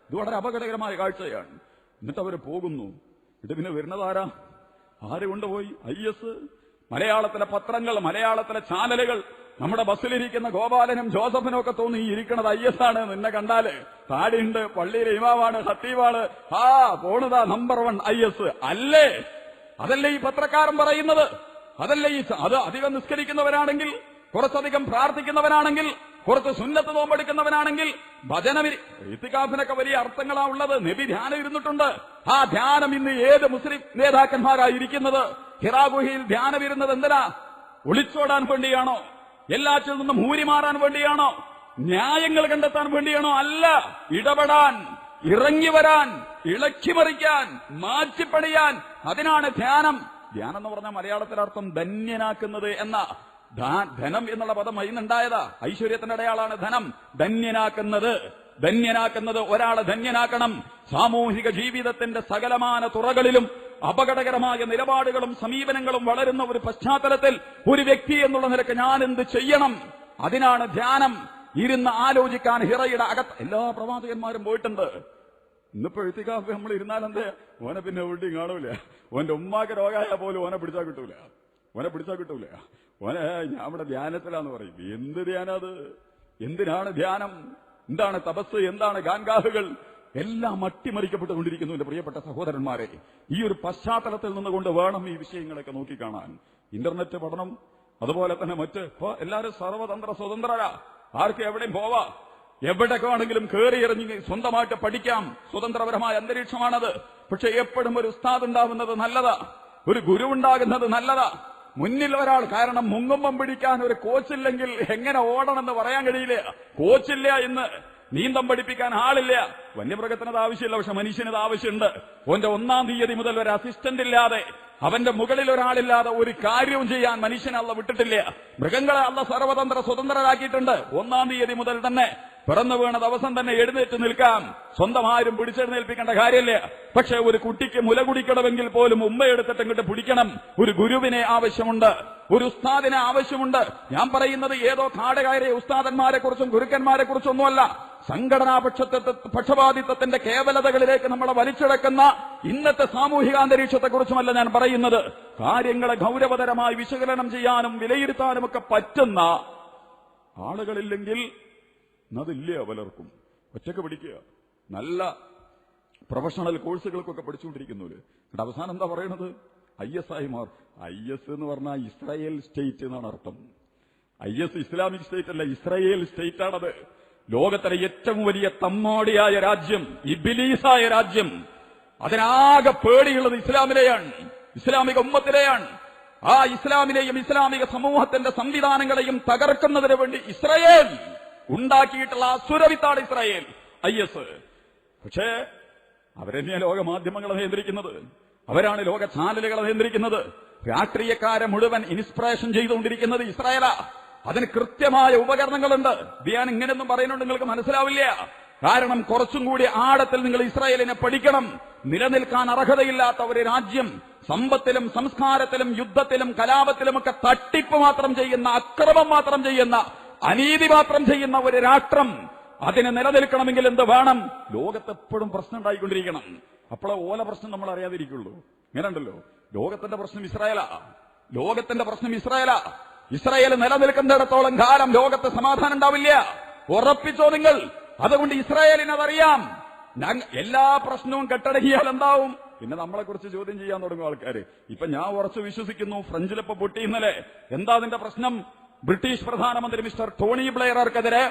Speaker 2: കാഴ്ചയാണ്. എന്നിട്ട് അവര് പോകുന്നു. ഇത് പിന്നെ വരുന്നതാരാ? ആര് കൊണ്ടുപോയി? IS. മലയാളത്തിലെ പത്രങ്ങൾ, മലയാളത്തിലെ ചാനലുകൾ, നമ്മുടെ ബസ്സിലിരിക്കുന്ന ഗോപാലനും ജോസഫിനും ഒക്കെ തോന്നി ഈ ഇരിക്കണത് IS ആണ്. നിന്നെ കണ്ടാല് താടിയുണ്ട്, പള്ളിയിലെ ഇമാമാണ്, ഖത്തീബാണ്, പോണതാ നമ്പർ 1 IS. അല്ലേ? അതല്ലേ ഈ പത്രക്കാരൻ പറയുന്നത്? അതല്ലേ അത് അധികം നിസ്കരിക്കുന്നവരാണെങ്കിൽ, കുറച്ചധികം പ്രാർത്ഥിക്കുന്നവനാണെങ്കിൽ, കുറച്ച് സുന്നത്ത് നോമ്പെടുക്കുന്നവനാണെങ്കിൽ, ഇത്തികാഫിനൊക്കെ വലിയ അർത്ഥങ്ങളാ ഉള്ളത്. നബി ധ്യാനം ഇരുന്നിട്ടുണ്ട്. ആ ധ്യാനം ഇന്ന് ഏത് മുസ്ലിം നേതാക്കന്മാരായിരിക്കുന്നത്? ഹിറാ ഗുഹയിൽ ധ്യാനം ഇരുന്നത് എന്തിനാ? ഒളിച്ചോടാൻ വേണ്ടിയാണോ? എല്ലാറ്റിൽ നിന്നും ഊരിമാറാൻ വേണ്ടിയാണോ? ന്യായങ്ങൾ കണ്ടെത്താൻ വേണ്ടിയാണോ? അല്ല, ഇടപെടാൻ, ഇറങ്ങി വരാൻ, ഇളക്കിമറിക്കാൻ, മാറ്റിപ്പണിയാൻ. അതിനാണ് ധ്യാനം. ധ്യാനം എന്ന് പറഞ്ഞാൽ മലയാളത്തിലർത്ഥം ധന്യനാക്കുന്നത് എന്ന. ധനം എന്നുള്ള പദം അതിനുണ്ടായതാ. ഐശ്വര്യത്തിന്റെ അടയാളാണ് ധനം. ധന്യനാക്കുന്നത് ഒരാളെ ധന്യനാക്കണം. സാമൂഹിക ജീവിതത്തിന്റെ സകലമാന തുറകളിലും അപകടകരമായ നിലപാടുകളും സമീപനങ്ങളും വളരുന്ന ഒരു പശ്ചാത്തലത്തിൽ ഒരു വ്യക്തി എന്നുള്ള നിലക്ക് ഞാൻ എന്ത് ചെയ്യണം? അതിനാണ് ധ്യാനം. ഇരുന്ന് ആലോചിക്കാൻ ഹിറയുടെ അകത്ത് എല്ലാ പ്രവാചകന്മാരും പോയിട്ടുണ്ട്. ഇന്നിപ്പോ എഴുത്തിക്കാഫ് നമ്മൾ ഇരുന്നാലെന്തേ? ഓനെ പിന്നെ എവിടെയും കാണൂല. ഓന്റെ ഉമ്മാക്ക് രോഗായ പോലും ഓനെ പിടിച്ചാൽ കിട്ടൂല. ഓനെ ഞാൻ ഇവിടെ ധ്യാനത്തിലാന്ന് പറയും. എന്ത് ധ്യാനത്? എന്തിനാണ് ധ്യാനം? എന്താണ് തപസ്? എന്താണ് ഗാൻഗാഹുകൾ? എല്ലാം അട്ടിമറിക്കപ്പെട്ടുകൊണ്ടിരിക്കുന്നു. എന്റെ പ്രിയപ്പെട്ട സഹോദരന്മാരെ, ഈ ഒരു പശ്ചാത്തലത്തിൽ നിന്നുകൊണ്ട് വേണം ഈ വിഷയങ്ങളൊക്കെ നോക്കിക്കാണാൻ. ഇന്റർനെറ്റ് പഠനം, അതുപോലെ തന്നെ ഇപ്പൊ എല്ലാവരും സർവതന്ത്ര സ്വതന്ത്രരാ. ആർക്ക് എവിടെയും പോവാ, എവിടെയൊക്കെ ആണെങ്കിലും കയറി ഇറങ്ങി സ്വന്തമായിട്ട് പഠിക്കാം. സ്വതന്ത്രപരമായ അന്തരീക്ഷമാണത്. പക്ഷെ എപ്പോഴും ഒരു ഉസ്താദ് ഉണ്ടാവുന്നത് നല്ലതാ, ഒരു ഗുരു ഉണ്ടാകുന്നത് നല്ലതാ. മുന്നിൽ ഒരാൾ, കാരണം മുങ്ങുമ്പം പിടിക്കാൻ ഒരു കോച്ചില്ലെങ്കിൽ എങ്ങനെ ഓടണമെന്ന് പറയാൻ കഴിയില്ല. കോച്ചില്ല ഇന്ന്, നീന്തം പഠിപ്പിക്കാൻ ആളില്ല. വന്യമൃഗത്തിനത് ആവശ്യമില്ല, പക്ഷെ മനുഷ്യനത് ആവശ്യമുണ്ട്. ഓന്റെ 1-ാം തീയതി മുതൽ ഒരു അസിസ്റ്റന്റ് ഇല്ലാതെ, അവന്റെ മുകളിൽ ഒരാളില്ലാതെ ഒരു കാര്യവും ചെയ്യാൻ മനുഷ്യനെ അള്ള വിട്ടിട്ടില്ല. മൃഗങ്ങളെ അള്ള സർവതന്ത്ര സ്വതന്ത്രരാക്കിയിട്ടുണ്ട്. 1-ാം തീയതി മുതൽ തന്നെ പിറന്നു വീണ ദിവസം തന്നെ എഴുന്നേറ്റ് നിൽക്കാം, സ്വന്തം ആരും പിടിച്ചെഴുന്നേൽപ്പിക്കേണ്ട കാര്യമില്ല. പക്ഷെ ഒരു കുട്ടിക്ക് മുല കുടിക്കണമെങ്കിൽ പോലും ഉമ്മയെടുത്തിട്ട് ഇങ്ങോട്ട് പിടിക്കണം. ഒരു ഗുരുവിനെ ആവശ്യമുണ്ട്, ഒരു ഉസ്താദിനെ ആവശ്യമുണ്ട്. ഞാൻ പറയുന്നത് ഏതോ കാടുകയറിയ ഉസ്താദന്മാരെ കുറിച്ചും ഗുരുക്കന്മാരെ കുറിച്ചൊന്നുമല്ല. സംഘടനാ പക്ഷപാതിത്വത്തിന്റെ കേവലതകളിലേക്ക് നമ്മളെ വലിച്ചിടക്കുന്ന ഇന്നത്തെ സാമൂഹിക അന്തരീക്ഷത്തെ കുറിച്ചുമല്ല ഞാൻ പറയുന്നത്. കാര്യങ്ങളെ ഗൗരവതരമായി വിശകലനം ചെയ്യാനും വിലയിരുത്താനും ഒക്കെ പറ്റുന്ന ആളുകളില്ലെങ്കിൽ അതില്ല പലർക്കും. ഒറ്റക്ക് പഠിക്കുക, നല്ല പ്രൊഫഷണൽ കോഴ്സുകൾക്കൊക്കെ പഠിച്ചുകൊണ്ടിരിക്കുന്നവര്. അവസാനം എന്താ പറയണത്? IS മാർ. IS എന്ന് പറഞ്ഞാൽ ഇസ്രായേൽ സ്റ്റേറ്റ് എന്നാണ് അർത്ഥം. IS ഇസ്ലാമിക് സ്റ്റേറ്റ് അല്ല, ഇസ്രായേൽ സ്റ്റേറ്റ് ആണത്. ലോകത്തിലെ ഏറ്റവും വലിയ തമ്മാടിയായ രാജ്യം, ഇബിലീസായ രാജ്യം. അതിനാകെ പേടിയുള്ളത് ഇസ്ലാമിലെയാണ്, ഇസ്ലാമിക ഉമ്മത്തിലെയാണ്. ആ ഇസ്ലാമിനെയും ഇസ്ലാമിക സമൂഹത്തിന്റെ സംവിധാനങ്ങളെയും തകർക്കുന്നതിന് വേണ്ടി ഇസ്രായേൽ ഉണ്ടാക്കിയിട്ടുള്ള അസുരവിത്താണ് ഇസ്രായേൽ, IS. പക്ഷേ അവരെന്നെയാ ലോക മാധ്യമങ്ങളെ നിയന്ത്രിക്കുന്നത്, അവരാണ് ലോക ചാനലുകളെ നിയന്ത്രിക്കുന്നത്. രാഷ്ട്രീയക്കാരെ മുഴുവൻ ഇൻസ്പിറേഷൻ ചെയ്തുകൊണ്ടിരിക്കുന്നത് ഇസ്രായേലാ. അതിന് കൃത്യമായ ഉപകരണങ്ങളുണ്ട്. ഞാൻ ഇങ്ങനെയൊന്നും പറയുന്നുണ്ട് നിങ്ങൾക്ക് മനസ്സിലാവില്ല. കാരണം കുറച്ചും കൂടി ആഴത്തിൽ നിങ്ങൾ ഇസ്രായേലിനെ പഠിക്കണം. നിലനിൽക്കാൻ അർഹതയില്ലാത്ത ഒരു രാജ്യം, സമ്പത്തിലും സംസ്കാരത്തിലും യുദ്ധത്തിലും കലാപത്തിലുമൊക്കെ തട്ടിപ്പ് മാത്രം ചെയ്യുന്ന, അക്രമം മാത്രം ചെയ്യുന്ന, അനീതി മാത്രം ചെയ്യുന്ന ഒരു രാഷ്ട്രം, അതിന് നിലനിൽക്കണമെങ്കിൽ എന്ത് വേണം? ലോകത്തെപ്പോഴും പ്രശ്നം ഉണ്ടായിക്കൊണ്ടിരിക്കണം. അപ്പോഴേ ഓല പ്രശ്നം നമ്മൾ അറിയാതിരിക്കുള്ളൂ. ഇങ്ങനെ ഉണ്ടല്ലോ, ലോകത്തിന്റെ പ്രശ്നം ഇസ്രായേലാ, ലോകത്തിന്റെ പ്രശ്നം ഇസ്രായേലാ. ഇസ്രായേൽ നിലനിൽക്കുന്നിടത്തോളം കാലം ലോകത്ത് സമാധാനം ഉണ്ടാവില്ല, ഉറപ്പിച്ചോ നിങ്ങൾ. അതുകൊണ്ട് ഇസ്രായേലിനതറിയാം. എല്ലാ പ്രശ്നവും കെട്ടടങ്ങിയാൽ എന്താവും? പിന്നെ നമ്മളെ കുറിച്ച് ചോദ്യം ചെയ്യാൻ തുടങ്ങും ആൾക്കാര്. ഇപ്പൊ ഞാൻ ഉറച്ചു വിശ്വസിക്കുന്നു, ഫ്രഞ്ചിലിപ്പോ പൊട്ടി ഇന്നലെ. എന്താ അതിന്റെ പ്രശ്നം? ബ്രിട്ടീഷ് പ്രധാനമന്ത്രി മിസ്റ്റർ ടോണി ബ്ലെയർക്കെതിരെ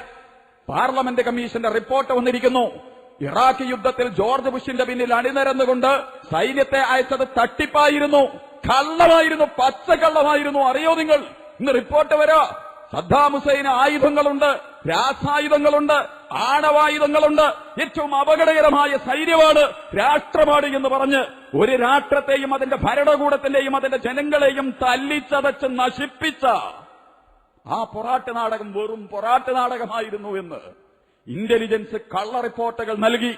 Speaker 2: പാർലമെന്റ് കമ്മീഷന്റെ റിപ്പോർട്ട് വന്നിരിക്കുന്നു. ഇറാഖ് യുദ്ധത്തിൽ ജോർജ് ബുഷിന്റെ പിന്നിൽ അണിനിരന്നുകൊണ്ട് സൈന്യത്തെ അയച്ചത് തട്ടിപ്പായിരുന്നു, കള്ളമായിരുന്നു, പച്ചക്കള്ളമായിരുന്നു. അറിയോ നിങ്ങൾ? ഇന്ന് റിപ്പോർട്ട് വരാ. സദ്ദാം ഹുസൈന് ആയുധങ്ങളുണ്ട്, രാസായുധങ്ങളുണ്ട്, ആണവായുധങ്ങളുണ്ട്. ഏറ്റവും അപകടകരമായ സൈന്യമാണ്, രാഷ്ട്രമാണ് എന്ന് പറഞ്ഞ് ഒരു രാഷ്ട്രത്തെയും അതിന്റെ ഭരണകൂടത്തിന്റെയും അതിന്റെ ജനങ്ങളെയും തല്ലിച്ചതച്ച് നശിപ്പിച്ച ആ പൊറാട്ട് നാടകം വെറും പൊറാട്ട് നാടകമായിരുന്നു എന്ന് ഇന്റലിജൻസ് കള്ള റിപ്പോർട്ടുകൾ നൽകി.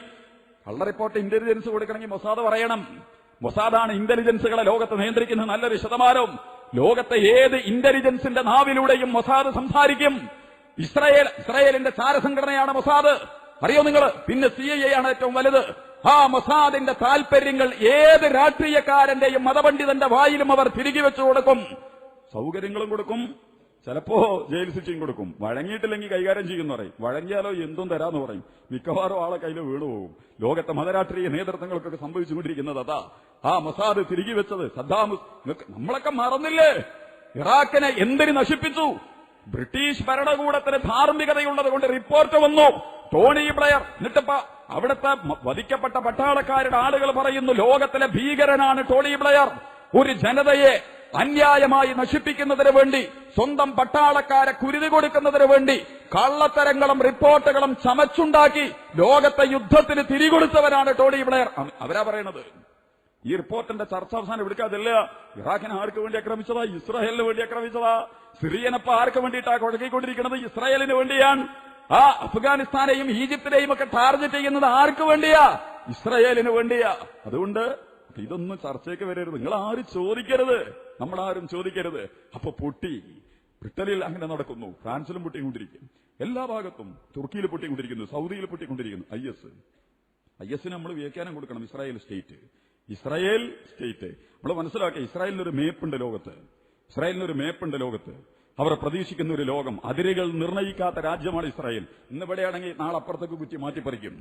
Speaker 2: കള്ള റിപ്പോർട്ട് ഇന്റലിജൻസ് കൊടുക്കണമെങ്കിൽ മൊസാദ് പറയണം. മൊസാദാണ് ഇന്റലിജൻസുകളെ ലോകത്ത് നിയന്ത്രിക്കുന്ന നല്ലൊരു ശതമാനവും. ലോകത്തെ ഏത് ഇന്റലിജൻസിന്റെ നാവിലൂടെയും മൊസാദ് സംസാരിക്കും. ഇസ്രായേലിന്റെ ചാരസംഘടനയാണ് മൊസാദ്, അറിയോ നിങ്ങൾ? പിന്നെ CIA ആണ് ഏറ്റവും വലുത്. ആ മൊസാദിന്റെ താൽപര്യങ്ങൾ ഏത് രാഷ്ട്രീയക്കാരന്റെയും മതപണ്ഡിതന്റെ വായിലും അവർ തിരികെ വെച്ചു കൊടുക്കും. സൗകര്യങ്ങളും കൊടുക്കും, ചിലപ്പോ ജയിൽ ശിക്ഷയും കൊടുക്കും. വഴങ്ങിയിട്ടില്ലെങ്കിൽ കൈകാര്യം ചെയ്യുന്ന പറയും, വഴങ്ങിയാലോ എന്തും തരാന്ന് പറയും. മിക്കവാറും ആളെ കയ്യിൽ വീണുപോകും. ലോകത്തെ മതരാഷ്ട്രീയ നേതൃത്വങ്ങൾക്കൊക്കെ സംഭവിച്ചുകൊണ്ടിരിക്കുന്നത് അതാ. ആ മൊസാദ് തിരികെ വെച്ചത് സദ്ദാം. നമ്മളൊക്കെ മറന്നില്ലേ? ഇറാഖിനെ എന്തിന് നശിപ്പിച്ചു? ബ്രിട്ടീഷ് ഭരണകൂടത്തിന് ധാർമ്മികതയുള്ളത് കൊണ്ട് റിപ്പോർട്ട് വന്നു. ടോണി ബ്ലെയർ എന്നിട്ടിപ്പോ അവിടുത്തെ വധിക്കപ്പെട്ട പട്ടാളക്കാരുടെ ആളുകൾ പറയുന്നു, ലോകത്തിലെ ഭീകരനാണ് ടോണി ബ്ലെയർ. ഒരു ജനതയെ അന്യായമായി നശിപ്പിക്കുന്നതിന് വേണ്ടി, സ്വന്തം പട്ടാളക്കാരെ കുരുതി കൊടുക്കുന്നതിന് വേണ്ടി കള്ളത്തരങ്ങളും റിപ്പോർട്ടുകളും ചമച്ചുണ്ടാക്കി ലോകത്തെ യുദ്ധത്തിന് തിരികൊടുത്തവരാണ് ടോണി ബ്ലെയർ. അവരാ പറയണത്. ഈ റിപ്പോർട്ടിന്റെ ചർച്ച അവസാനം എടുക്കാതില്ല. ഇറാഖിനെ ആർക്ക് വേണ്ടി ആക്രമിച്ചതാ? ഇസ്രായേലിന് വേണ്ടി ആക്രമിച്ചതാ. സിറിയനപ്പ ആർക്ക് വേണ്ടിയിട്ടാ കുഴക്കിക്കൊണ്ടിരിക്കുന്നത്? ഇസ്രായേലിന് വേണ്ടിയാണ്. ആ അഫ്ഗാനിസ്ഥാനെയും ഈജിപ്തിനെയും ഒക്കെ ടാർഗറ്റ് ചെയ്യുന്നത് ആർക്ക് വേണ്ടിയാ? ഇസ്രായേലിന് വേണ്ടിയാ. അതുകൊണ്ട് ഇതൊന്നും ചർച്ചയ്ക്ക് വരരുത്. നിങ്ങൾ ആരും ചോദിക്കരുത്, നമ്മളാരും ചോദിക്കരുത്. അപ്പൊ പൊട്ടി. ബ്രിട്ടനിൽ അങ്ങനെ നടക്കുന്നു, ഫ്രാൻസിലും പൊട്ടിക്കൊണ്ടിരിക്കും, എല്ലാ ഭാഗത്തും. തുർക്കിയിൽ പൊട്ടിക്കൊണ്ടിരിക്കുന്നു, സൗദിയിൽ പൊട്ടിക്കൊണ്ടിരിക്കുന്നു. IS നമ്മൾ വ്യാഖ്യാനം കൊടുക്കണം. ഇസ്രായേൽ സ്റ്റേറ്റ്, ഇസ്രായേൽ സ്റ്റേറ്റ് നമ്മൾ മനസ്സിലാക്കുക. ഇസ്രായേലിനൊരു മേപ്പുണ്ട് ലോകത്ത്, ഇസ്രായേലിനൊരു മേപ്പുണ്ട് ലോകത്ത്. അവർ പ്രതീക്ഷിക്കുന്ന ഒരു ലോകം, അതിരുകൾ നിർണ്ണയിക്കാത്ത രാജ്യമാണ് ഇസ്രായേൽ. ഇന്നിവിടെയാണെങ്കിൽ നാളെ അപ്പുറത്തേക്ക് കുറ്റി മാറ്റിപ്പറിക്കും.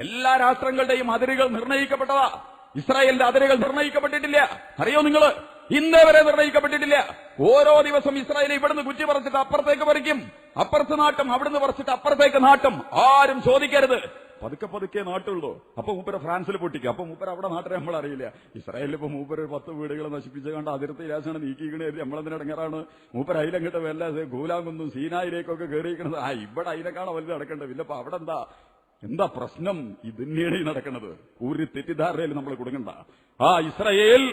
Speaker 2: എല്ലാ രാഷ്ട്രങ്ങളുടെയും അതിരുകൾ നിർണ്ണയിക്കപ്പെട്ടതാ. ഇസ്രായേലിന്റെ അതിരുകൾ നിർണ്ണയിക്കപ്പെട്ടിട്ടില്ല, അറിയോ നിങ്ങൾ? ഇന്നേ വരെ നിർണ്ണയിക്കപ്പെട്ടിട്ടില്ല. ഓരോ ദിവസം ഇസ്രായേൽ ഇവിടുന്ന് കുറ്റി പറിച്ചിട്ട് അപ്പുറത്തേക്ക് പറിക്കും, അപ്പുറത്ത് നാട്ടും, അവിടുന്ന് പറിച്ചിട്ട് അപ്പുറത്തേക്ക് നാട്ടും. ആരും ചോദിക്കരുത്. പതുക്കെ പതുക്കെ നാട്ടുള്ളൂ. അപ്പൊ മൂപ്പര് ഫ്രാൻസിൽ പൊട്ടിക്കുക. അപ്പൊ മൂപ്പര് അവിടെ നാട്ടിലെ നമ്മൾ അറിയില്ല. ഇസ്രായേലിൽ ഇപ്പൊ മൂപ്പര് 10 വീടുകൾ നശിപ്പിച്ച് കണ്ട് അതിർത്തി രാശാണ് നീക്കിക്കണേ. നമ്മളെന്തിനാ ഇടങ്ങാറാണ്? മൂപ്പര് അതിലങ്ങട്ട് വല്ല ഗൂലാങ്കുന്നും സീനായിലേക്കൊക്കെ കയറിയിരിക്കണത്. ഇവിടെ അതിനെക്കാണോ വലുത് നടക്കേണ്ടത്? ഇല്ല. അപ്പൊ അവിടെ എന്താ പ്രശ്നം? ഇതന്നെയാണ് നടക്കുന്നത്. ഒരു തെറ്റിദ്ധാരണയിൽ നമ്മൾ കൊടുക്കണ്ട. ആ ഇസ്രായേൽ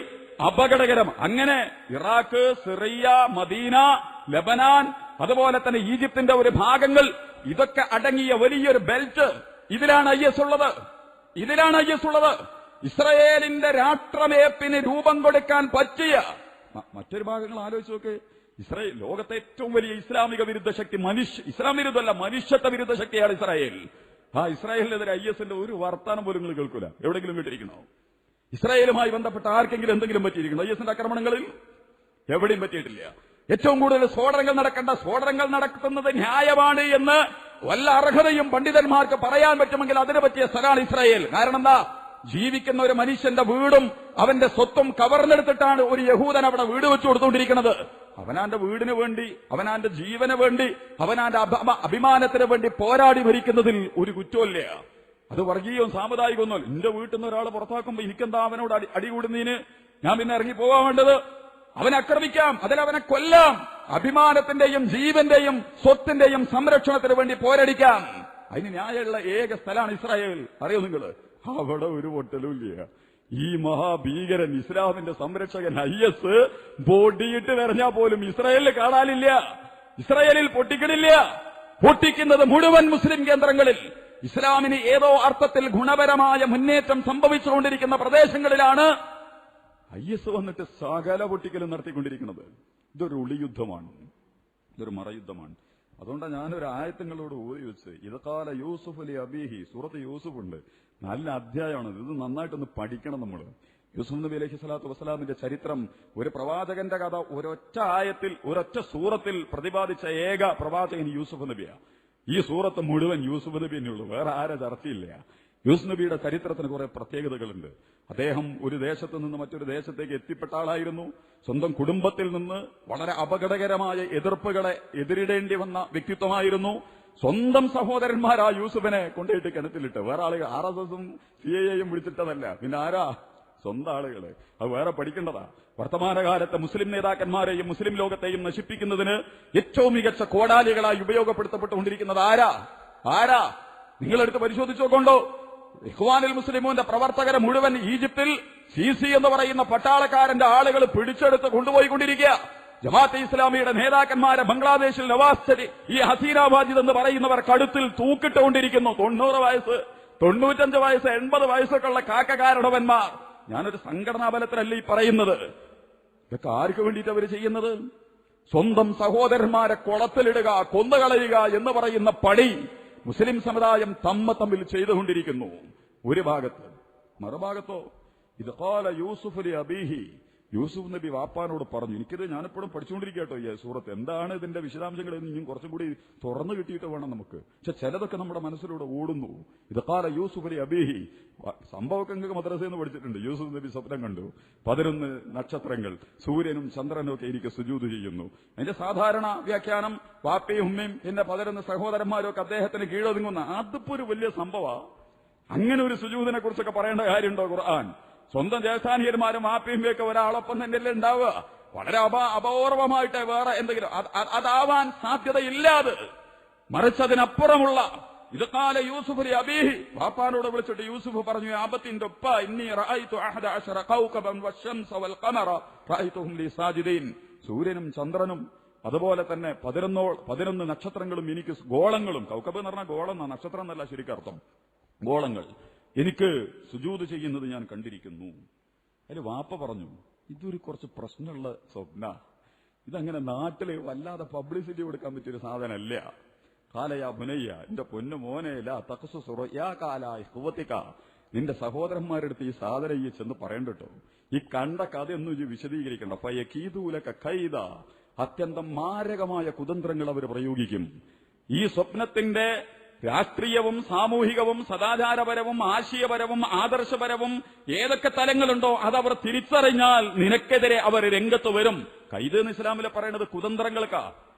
Speaker 2: അപകടകരം. അങ്ങനെ ഇറാഖ്, സിറിയ, മദീന, ലബനാൻ, അതുപോലെ തന്നെ ഈജിപ്തിന്റെ ഒരു ഭാഗങ്ങൾ ഇതൊക്കെ അടങ്ങിയ വലിയൊരു ബെൽറ്റ് ഇതിലാണ് IS ഉള്ളത്. ഇതിലാണ് IS ഉള്ളത്. ഇസ്രായേലിന്റെ രാഷ്ട്രമേപ്പിന് രൂപം കൊടുക്കാൻ പറ്റിയ മറ്റൊരു ഭാഗങ്ങൾ ആലോചിച്ച് നോക്ക്. ഇസ്രായേൽ ലോകത്തെ ഏറ്റവും വലിയ ഇസ്ലാമിക വിരുദ്ധ ശക്തി, ഇസ്ലാം വിരുദ്ധമല്ല, മനുഷ്യത്വ വിരുദ്ധ ശക്തിയാണ് ഇസ്രായേൽ. ഇസ്രായേലിനെതിരെ ISന്റെ ഒരു വർത്താനം പോലും നിങ്ങൾ കേൾക്കൂല. എവിടെയെങ്കിലും കേട്ടിരിക്കണോ? ഇസ്രായേലുമായി ബന്ധപ്പെട്ട ആർക്കെങ്കിലും എന്തെങ്കിലും പറ്റിയിരിക്കണോ? ISന്റെ ആക്രമണങ്ങളിൽ എവിടെയും പറ്റിയിട്ടില്ല. ഏറ്റവും കൂടുതൽ സ്ഫോടനങ്ങൾ നടക്കുന്നത് ന്യായമാണ് എന്ന് വല്ല അർഹതയും പണ്ഡിതന്മാർക്ക് പറയാൻ പറ്റുമെങ്കിൽ അതിന് പറ്റിയ സ്ഥലമാണ് ഇസ്രായേൽ. കാരണം എന്താ? ജീവിക്കുന്ന ഒരു മനുഷ്യന്റെ വീടും അവന്റെ സ്വത്തും കവർന്നെടുത്തിട്ടാണ് ഒരു യഹൂദൻ അവിടെ വീട് വെച്ചു കൊടുത്തുകൊണ്ടിരിക്കുന്നത്. അവനാന്റെ വീടിന് വേണ്ടി, അവനാന്റെ ജീവന് വേണ്ടി, അവനാന്റെ അഭിമാനത്തിന് വേണ്ടി പോരാടി ഭരിക്കുന്നതിൽ ഒരു കുറ്റമില്ല. അത് വർഗീയവും സാമുദായികമൊന്നുമല്ല. എന്റെ വീട്ടിൽ നിന്ന് ഒരാളെ പുറത്താക്കുമ്പോ എനിക്കെന്താ അവനോട് അടികൂടുന്നതിന് ഞാൻ പിന്നെ ഇറങ്ങി പോകാൻ വേണ്ടത്? അവനെ ആക്രമിക്കാം, അതിലവനെ കൊല്ലാം. അഭിമാനത്തിന്റെയും ജീവന്റെയും സ്വത്തിന്റെയും സംരക്ഷണത്തിന് വേണ്ടി പോരടിക്കാം. അതിന് ന്യായമുള്ള ഏക സ്ഥലമാണ് ഇസ്രായേൽ. അറിയോ നിങ്ങൾ? അവിടെ ഒരു പൊട്ടലും ഇല്ല. ഈ മഹാഭീകരൻ ഇസ്ലാമിന്റെ സംരക്ഷകൻ IS ബോഡിയിട്ട് വരഞ്ഞാൽ പോലും ഇസ്രായേലിൽ കാണാനില്ല. ഇസ്രായേലിൽ പൊട്ടിക്കണില്ല. പൊട്ടിക്കുന്നത് മുഴുവൻ മുസ്ലിം കേന്ദ്രങ്ങളിൽ. ഇസ്ലാമിന് ഏതോ അർത്ഥത്തിൽ ഗുണപരമായ മുന്നേറ്റം സംഭവിച്ചുകൊണ്ടിരിക്കുന്ന പ്രദേശങ്ങളിലാണ് IS വന്നിട്ട് സകല പൊട്ടിക്കലും നടത്തിക്കൊണ്ടിരിക്കുന്നത്. ഇതൊരു ഒളിയുദ്ധമാണ്, ഇതൊരു മറയുദ്ധമാണ്. അതുകൊണ്ടാണ് ഞാനൊരു ആയത്തുങ്ങളോട് ഓതി വെച്ച് ഇതക്കാല യൂസുഫ് അലി അബീഹി, സൂറത്ത് യൂസുഫ് ഉണ്ട്, നല്ല അധ്യായമാണ്. ഇത് നന്നായിട്ടൊന്ന് പഠിക്കണം നമ്മൾ. യൂസുഫ് നബി അലൈഹി സ്വലാത്തു വസ്സലാമിന്റെ ചരിത്രം, ഒരു പ്രവാചകന്റെ കഥ ഒരൊറ്റ ആയത്തിൽ, ഒരൊറ്റ സൂറത്തിൽ പ്രതിപാദിച്ച ഏക പ്രവാചകൻ യൂസുഫ് നബിയാണ്. ഈ സൂറത്ത് മുഴുവൻ യൂസുഫ് നബി തന്നെയുള്ളൂ, വേറെ ആരെ ചർച്ചയില്ല. യൂസുഫ് നബിയുടെ ചരിത്രത്തിന് കുറെ പ്രത്യേകതകളുണ്ട്. അദ്ദേഹം ഒരു ദേശത്ത് നിന്ന് മറ്റൊരു ദേശത്തേക്ക് എത്തിപ്പെട്ട ആളായിരുന്നു. സ്വന്തം കുടുംബത്തിൽ നിന്ന് വളരെ അപകടകരമായ എതിർപ്പുകളെ എതിരിടേണ്ടി വന്ന വ്യക്തിത്വമായിരുന്നു. സ്വന്തം സഹോദരന്മാരാ യൂസുഫിനെ കൊണ്ടുപോയിട്ട് കിണറ്റിലിട്ട്. വേറെ ആളുകൾ RSSും CIAയും വിളിച്ചിട്ടതല്ല, പിന്നെ ആരാ? സ്വന്തം ആളുകള്. അത് വേറെ പഠിക്കേണ്ടതാ. വർത്തമാനകാലത്തെ മുസ്ലിം നേതാക്കന്മാരെയും മുസ്ലിം ലോകത്തെയും നശിപ്പിക്കുന്നതിന് ഏറ്റവും മികച്ച കോടാലികളായി ഉപയോഗപ്പെടുത്തപ്പെട്ടുകൊണ്ടിരിക്കുന്നത് ആരാ? നിങ്ങളെടുത്ത് പരിശോധിച്ചു നോക്കണ്ടോ? ഇഖ്വാനുൽ മുസ്ലിമൂന്റെ പ്രവർത്തകരെ മുഴുവൻ ഈജിപ്തിൽ CC എന്ന് പറയുന്ന പട്ടാളക്കാരന്റെ ആളുകൾ പിടിച്ചെടുത്ത് കൊണ്ടുപോയിക്കൊണ്ടിരിക്കുക. ജമാഅത്തെ ഇസ്ലാമിയുടെ നേതാക്കന്മാരെ ബംഗ്ലാദേശിൽ നവാസ് ഷരീഫ്, ഈ ഹസീന വാജിദ് എന്ന് പറയുന്നവർ കടുത്തിൽ തൂക്കിട്ടുകൊണ്ടിരിക്കുന്നു. 90 വയസ്സ്, 95 വയസ്സ്, 80 വയസ്സൊക്കെ ഉള്ള കാരണവന്മാർ. ഞാനൊരു സംഘടനാ ബലത്തിലല്ല ഈ പറയുന്നത്. ഇതൊക്കെ ആർക്ക് വേണ്ടിയിട്ട് അവർ ചെയ്യുന്നത്? സ്വന്തം സഹോദരന്മാരെ കുളത്തിലിടുക, കൊന്നുകളയുക എന്ന് പറയുന്ന പണി മുസ്ലിം സമുദായം തമ്മിൽ ചെയ്തുകൊണ്ടിരിക്കുന്നു. ഒരു ഭാഗത്ത്. മറുഭാഗത്തോ ഇത് ഖാല യൂസുഫ് അലി അബീഹി, യൂസുഫ് നബി വാപ്പാനോട് പറഞ്ഞു. എനിക്കിത് ഞാനിപ്പോഴും പഠിച്ചുകൊണ്ടിരിക്കട്ടോ ഈ സൂറത്ത്. എന്താണ് ഇതിന്റെ വിശദാംശങ്ങൾ എന്ന് ഇനിയും കുറച്ചും കൂടി തുറന്നു കിട്ടിയിട്ട് വേണം നമുക്ക്. പക്ഷെ ചിലതൊക്കെ നമ്മുടെ മനസ്സിലൂടെ ഓടുന്നു. ഇത് ഖാല യൂസുഫ് അലി അബീഹി. സംഭവമൊക്കെ നിങ്ങൾക്ക് മദ്രസയിൽ നിന്ന് പഠിച്ചിട്ടുണ്ട്. യൂസുഫ് നബി സ്വപ്നം കണ്ടു 11 നക്ഷത്രങ്ങൾ, സൂര്യനും ചന്ദ്രനും ഒക്കെ എനിക്ക് സുജൂദ് ചെയ്യുന്നു. അതിന്റെ സാധാരണ വ്യാഖ്യാനം വാപ്പയും ഉമ്മയും പിന്നെ 11 സഹോദരന്മാരും ഒക്കെ അദ്ദേഹത്തിന് കീഴൊതുങ്ങുന്ന. അതിപ്പോ ഒരു വലിയ സംഭവമാണ്. അങ്ങനെ ഒരു സുജൂദിനെ കുറിച്ചൊക്കെ പറയേണ്ട കാര്യമുണ്ടോ ഖുർആൻ? സ്വന്തം ജ്യേഷ്ഠാനിയന്മാരും ആപ്പിയുമൊക്കെ ഒരാളൊപ്പം തന്നെയല്ലേ ഉണ്ടാവുക? വളരെ അപൂർവമായിട്ട് വേറെ എന്തെങ്കിലും അതാവാൻ സാധ്യതയില്ലാതെ, മറിച്ചതിനപ്പുറമുള്ള ഇത് കാല യൂസുഫ് അലി അബീഹി. വാപ്പാനോട് വിളിച്ചിട്ട് യൂസുഫ് പറഞ്ഞു, ആബത്തിന്റെ ഉപ്പ, ഇന്നി റഅയ്തു 11 കൗകബൻ വശംസ വൽ ഖമറ റഅയ്തുഹും ലി സാജിദീൻ. സൂര്യനും ചന്ദ്രനും അതുപോലെ തന്നെ 11 നക്ഷത്രങ്ങളും എനിക്ക്, ഗോളങ്ങളും, കൗകബ് എന്ന് പറഞ്ഞാൽ ഗോളം, നക്ഷത്രം എന്നല്ല ശരിക്കർത്ഥം, ഗോളങ്ങൾ എനിക്ക് സുജൂദ് ചെയ്യുന്നത് ഞാൻ കണ്ടിരിക്കുന്നു. അതിൽ വാപ്പ പറഞ്ഞു, ഇതൊരു കുറച്ച് പ്രശ്നമുള്ള സ്വപ്ന, ഇതങ്ങനെ നാട്ടില് വല്ലാതെ പബ്ലിസിറ്റി കൊടുക്കാൻ പറ്റിയൊരു സാധനമല്ല. കാലയാ ബുനയ്യ, എന്റെ പൊന്നു മോനെ, ലാ തഖ്സുസ് റുയാ കാലായി ഖുവതിക, നിന്റെ സഹോദരന്മാരെടുത്ത് ഈ സാധനം ഈ ചെന്ന് പറയണ്ടോ. ഈ കണ്ട കഥയൊന്നും ഇത് വിശദീകരിക്കണ്ട. ഫയകീദൂലക കൈദ, അത്യന്തം മാരകമായ കുതന്ത്രങ്ങൾ അവർ പ്രയോഗിക്കും. ഈ സ്വപ്നത്തിന്റെ രാഷ്ട്രീയവും സാമൂഹികവും സദാചാരപരവും ആശയപരവും ആദർശപരവും ഏതൊക്കെ തലങ്ങളുണ്ടോ അതവർ തിരിച്ചറിഞ്ഞാൽ നിനക്കെതിരെ അവർ രംഗത്ത് വരും. കൈദ് എന്ന് ഇസ്ലാമിലെ പറയുന്നത് കുതന്ത്രങ്ങൾക്കാ.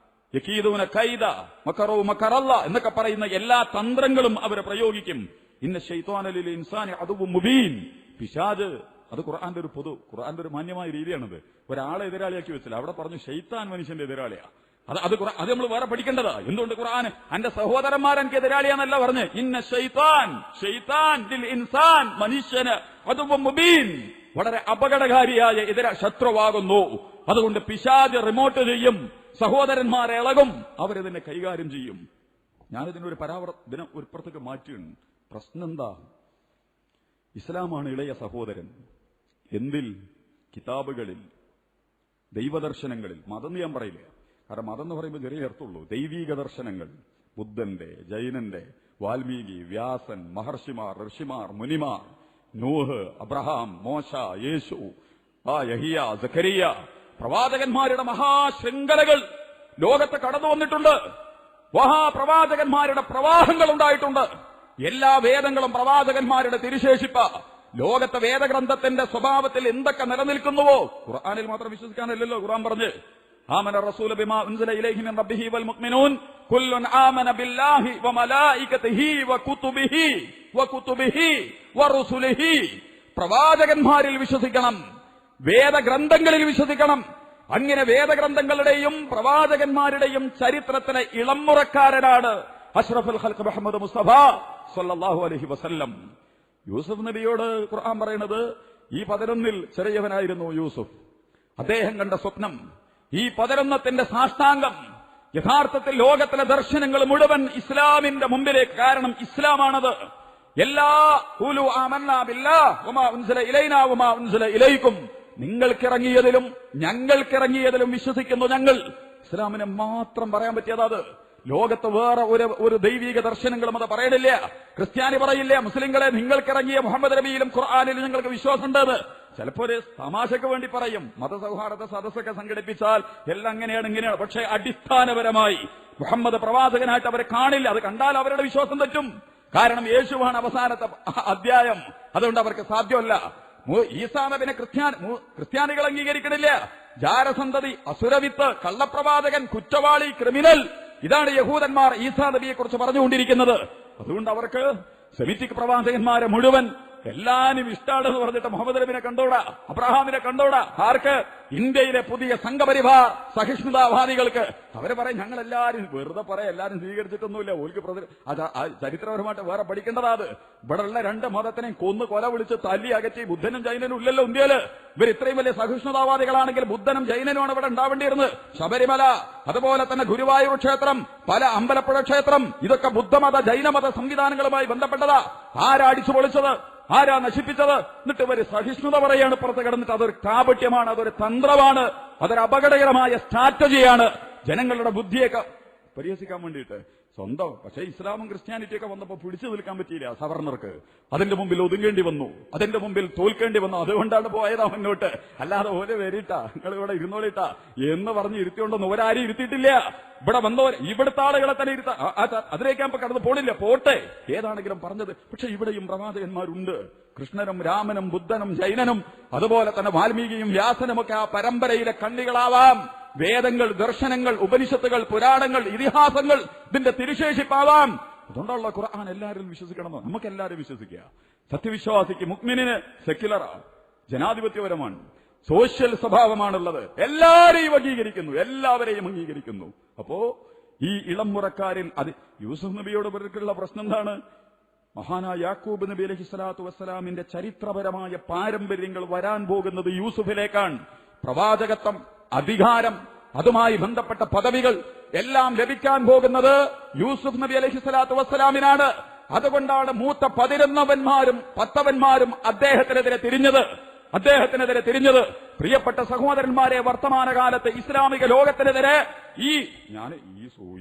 Speaker 2: യകീദൂന കൈദ മക്കറു മക്കറല്ല എന്നൊക്കെ പറയുന്ന എല്ലാ തന്ത്രങ്ങളും അവർ പ്രയോഗിക്കും. ഇന്ന ശൈത്വാന ലിൽ ഇൻസാനി അദുവ്വുൻ മുബീൻ. പിശാച്, അത് ഖുർആന്റെ ഒരു മാന്യമായ രീതിയാണത്. ഒരാളെ എതിരാളിയാക്കി വെച്ചില്ല. അവിടെ പറഞ്ഞു ശൈത്താൻ മനുഷ്യന്റെ എതിരാളിയാ. അത് നമ്മൾ വേറെ പഠിക്കേണ്ടതാ. എന്തുകൊണ്ട് ഖുർആൻ എന്റെ സഹോദരന്മാർ എനിക്ക് എതിരാളിയാന്നല്ല പറഞ്ഞ്. ഇന്ന ശൈത്താൻ ലിൽ ഇൻസാൻ, മനുഷ്യന് അദുവ്വുൻ മുബീൻ, വളരെ അപകടകാരിയായ ശത്രുവാകുന്നു. അതുകൊണ്ട് പിശാച് റിമോട്ട് ചെയ്യും, സഹോദരന്മാരെ ഇളകും, അവരിതിനെ കൈകാര്യം ചെയ്യും. ഞാനിതിനൊരു ഒരു പുറത്തേക്ക് മാറ്റിയാണ്. പ്രശ്നം എന്താ? ഇസ്ലാമാണ് ഇളയ സഹോദരൻ. എന്തിൽ? കിതാബുകളിൽ, ദൈവദർശനങ്ങളിൽ. മതം ഞാൻ പറയില്ല, കാരണം മതം എന്ന് പറയുമ്പോൾ ചെറിയ അർത്ഥമുള്ളൂ. ദൈവീക ദർശനങ്ങൾ, ബുദ്ധന്റെ, ജൈനന്റെ, വാൽമീകി, വ്യാസൻ, മഹർഷിമാർ, ഋഷിമാർ, മുനിമാർ, നൂഹ്, അബ്രഹാം, മോശ, യേശു, യഹിയ, സക്കരിയ, പ്രവാചകന്മാരുടെ മഹാശൃംഖലകൾ ലോകത്ത് കടന്നു വന്നിട്ടുണ്ട്. മഹാപ്രവാചകന്മാരുടെ പ്രവാഹങ്ങൾ ഉണ്ടായിട്ടുണ്ട്. എല്ലാ വേദങ്ങളും പ്രവാചകന്മാരുടെ തിരുശേഷിപ്പ. ലോകത്തെ വേദഗ്രന്ഥത്തിന്റെ സ്വഭാവത്തിൽ എന്തൊക്കെ നിലനിൽക്കുന്നുവോ ഖുർആനിൽ മാത്രം വിശ്വസിക്കാനല്ലല്ലോ ഖുർആൻ പറഞ്ഞ്. ആമന റസൂല ബിമാ ഉൻസില ഇലൈഹി മിൻ റബ്ബിഹി വൽ മുഅ്മിനൂൻ കുല്ലുൻ ആമന ബില്ലാഹി വമലായികതിഹി വകുതുബിഹി വറുസുലിഹി. പ്രവാചകന്മാരിൽ വിശ്വസിക്കണം, വേദഗ്രന്ഥങ്ങളിൽ വിശ്വസിക്കണം. അങ്ങനെ വേദഗ്രന്ഥങ്ങളുടെയും പ്രവാചകന്മാരുടെയും ചരിത്രത്തിലെ ഇളമുറക്കാരനാണ് അഷ്റഫുൽ ഖൽഖ് മുഹമ്മദ് മുസ്തഫ സല്ലല്ലാഹു അലൈഹി വസല്ലം. യൂസുഫ് നബിയോട് ഖുർആൻ പറയുന്നത്, ഈ 11 ചെറിയവനായിരുന്നു യൂസുഫ്. അദ്ദേഹം കണ്ട സ്വപ്നം, ഈ 11 സാഷ്ടാംഗം, യഥാർത്ഥത്തിൽ ലോകത്തിലെ ദർശനങ്ങൾ മുഴുവൻ ഇസ്ലാമിന്റെ മുമ്പിലേക്ക്. കാരണം ഇസ്ലാമാണത്. എല്ലാ ഖൂലു ആമന്നാ ബില്ലാഹ് വമാ ഉൻസില ഇലൈനാ വമാ ഉൻസില ഇലൈക്കും, നിങ്ങൾക്കിറങ്ങിയതിലും ഞങ്ങൾക്കിറങ്ങിയതിലും വിശ്വസിക്കുന്നു ഞങ്ങൾ. ഇസ്ലാമിനെ മാത്രം പറയാൻ പറ്റിയതാത്. ലോകത്ത് വേറെ ഒരു ദൈവിക ദർശനങ്ങളും അത് പറയണില്ല. ക്രിസ്ത്യാനി പറയില്ല, മുസ്ലിങ്ങളെ നിങ്ങൾക്കിറങ്ങിയ മുഹമ്മദ് നബിയിലും ഖുർആനിലും ഞങ്ങൾക്ക് വിശ്വാസമുണ്ടെന്ന്. ചിലപ്പോ ഒരു തമാശയ്ക്ക് വേണ്ടി പറയും. മതസൗഹാർദ്ദ സദസ്സൊക്കെ സംഘടിപ്പിച്ചാൽ എല്ലാം അങ്ങനെയാണ് ഇങ്ങനെയാണ്. പക്ഷേ അടിസ്ഥാനപരമായി മുഹമ്മദ് പ്രവാചകനായിട്ട് അവരെ കാണില്ല. അത് കണ്ടാൽ അവരുടെ വിശ്വാസം തെറ്റും. കാരണം യേശുവാണ് അവസാനത്തെ അധ്യായം. അതുകൊണ്ട് അവർക്ക് സാധ്യമല്ല. ഈസാ നബിനെ ക്രിസ്ത്യാനികൾ അംഗീകരിക്കണില്ല. ജാരസന്തതി, അസുരവിത്ത്, കള്ളപ്രവാചകൻ, കുറ്റവാളി, ക്രിമിനൽ, ഇതാണ് യഹൂദന്മാർ ഈസാ നബിയെ കുറിച്ച് പറഞ്ഞുകൊണ്ടിരിക്കുന്നത്. അതുകൊണ്ട് അവർക്ക് സെമിറ്റിക് പ്രവാചകന്മാരെ മുഴുവൻ എല്ലാരും ഇഷ്ടാണെന്ന് പറഞ്ഞിട്ട് മുഹമ്മദ് നബിനെ കണ്ടോടാ, അബ്രഹാമിനെ കണ്ടോടാ. ആർക്ക്? ഇന്ത്യയിലെ പുതിയ സംഘപരിവാർ സഹിഷ്ണുതാവാദികൾക്ക്. അവര് പറയും ഞങ്ങളെല്ലാരും വെറുതെ പറയാം, എല്ലാരും സ്വീകരിച്ചിട്ടൊന്നുമില്ല. ഓൽക്ക് ചരിത്രപരമായിട്ട് വേറെ പഠിക്കേണ്ടതാ. അത് ഇവിടെ ഉള്ള 2 മതത്തിനെയും കൊല വിളിച്ച് തല്ലി അകറ്റി. ബുദ്ധനും ജൈനനും ഇല്ലല്ലോ ഇന്ത്യയില്. ഇവർ ഇത്രയും വലിയ സഹിഷ്ണുതാവാദികളാണെങ്കിൽ ബുദ്ധനും ജൈനനുമാണ് ഇവിടെ ഉണ്ടാവേണ്ടിയിരുന്നത്. ശബരിമല, അതുപോലെ തന്നെ ഗുരുവായൂർ ക്ഷേത്രം, പല അമ്പലപ്പുഴ ക്ഷേത്രം, ഇതൊക്കെ ബുദ്ധമത ജൈനമത സംവിധാനങ്ങളുമായി ബന്ധപ്പെട്ടതാ. ആരാ അടിച്ചു പൊളിച്ചത്? ആരാ നശിപ്പിച്ചത്? എന്നിട്ട് ഇവര് സഹിഷ്ണുത പറയാണ് പുറത്ത് കിടന്നിട്ട്. അതൊരു കാപട്യമാണ്, അതൊരു തന്ത്രമാണ്, അതൊരു അപകടകരമായ സ്ട്രാറ്റജിയാണ്. ജനങ്ങളുടെ ബുദ്ധിയൊക്കെ പരിഹസിക്കാൻ വേണ്ടിയിട്ട് സ്വന്തം. പക്ഷേ ഇസ്ലാമും ക്രിസ്ത്യാനിറ്റിയൊക്കെ വന്നപ്പോൾ പിടിച്ചു നിൽക്കാൻ പറ്റിയില്ല സവർണർക്ക്. അതിന്റെ മുമ്പിൽ ഒതുങ്ങേണ്ടി വന്നു, അതിന്റെ മുമ്പിൽ തോൽക്കേണ്ടി വന്നു. അതുകൊണ്ടാണ് പോയതാ മുന്നോട്ട്. അല്ലാതെ ഓരോ വരിട്ടാ നിങ്ങൾ ഇവിടെ ഇരുന്നോളിട്ടാ എന്ന് പറഞ്ഞ് ഇരുത്തിയോണ്ടെന്ന് ഒരാരും ഇരുത്തിയിട്ടില്ല. ഇവിടെ വന്നവർ ഇവിടുത്തെ ആളുകളെ തന്നെ അതിലേക്ക് ഇപ്പൊ കടന്നു പോണില്ല. പോട്ടെ, ഏതാണെങ്കിലും പറഞ്ഞത്. പക്ഷെ ഇവിടെയും പ്രവാചകന്മാരുണ്ട്. കൃഷ്ണനും രാമനും ബുദ്ധനും ജൈനനും അതുപോലെ തന്നെ വാൽമീകിയും വ്യാസനും ഒക്കെ ആ പരമ്പരയിലെ കണ്ണികളാവാം. വേദങ്ങൾ, ദർശനങ്ങൾ, ഉപനിഷത്തുകൾ, പുരാണങ്ങൾ, ഇതിഹാസങ്ങൾ ഇതിന്റെ തിരുശേഷിപ്പാവാം. അതുകൊണ്ടുള്ള ഖുർആൻ എല്ലാവരും വിശ്വസിക്കണമെന്നോ? നമുക്കെല്ലാവരും വിശ്വസിക്കുക. സത്യവിശ്വാസിക്ക്, മുഅ്മിനിന് സെക്യുലറാണ്, ജനാധിപത്യപരമാണ്, സോഷ്യൽ സ്വഭാവമാണുള്ളത്. എല്ലാവരെയും അംഗീകരിക്കുന്നു, എല്ലാവരെയും അംഗീകരിക്കുന്നു. അപ്പോ ഈ ഇളം മുറക്കാരിൽ യൂസുഫ് നബിയോട് ഇവർക്കുള്ള പ്രശ്നം എന്താണ്? മഹാനായ യാക്കൂബ് നബി അലൈഹി സ്വലാത്തു വസ്സലാമിന്റെ ചരിത്രപരമായ പാരമ്പര്യങ്ങൾ വരാൻ പോകുന്നത് യൂസുഫിലേക്കാണ്. പ്രവാചകത്വം, അധികാരം, അതുമായി ബന്ധപ്പെട്ട പദവികൾ എല്ലാം ലഭിക്കാൻ പോകുന്നത് യൂസുഫ് നബി അലൈഹി സ്വലാത്തു വസ്സലാമിനാണ്. അതുകൊണ്ടാണ് മൂത്ത 11 10 അദ്ദേഹത്തിനെതിരെ തിരിഞ്ഞത്. പ്രിയപ്പെട്ട സഹോദരന്മാരെ, വർത്തമാനകാലത്ത് ഇസ്ലാമിക ലോകത്തിനെതിരെ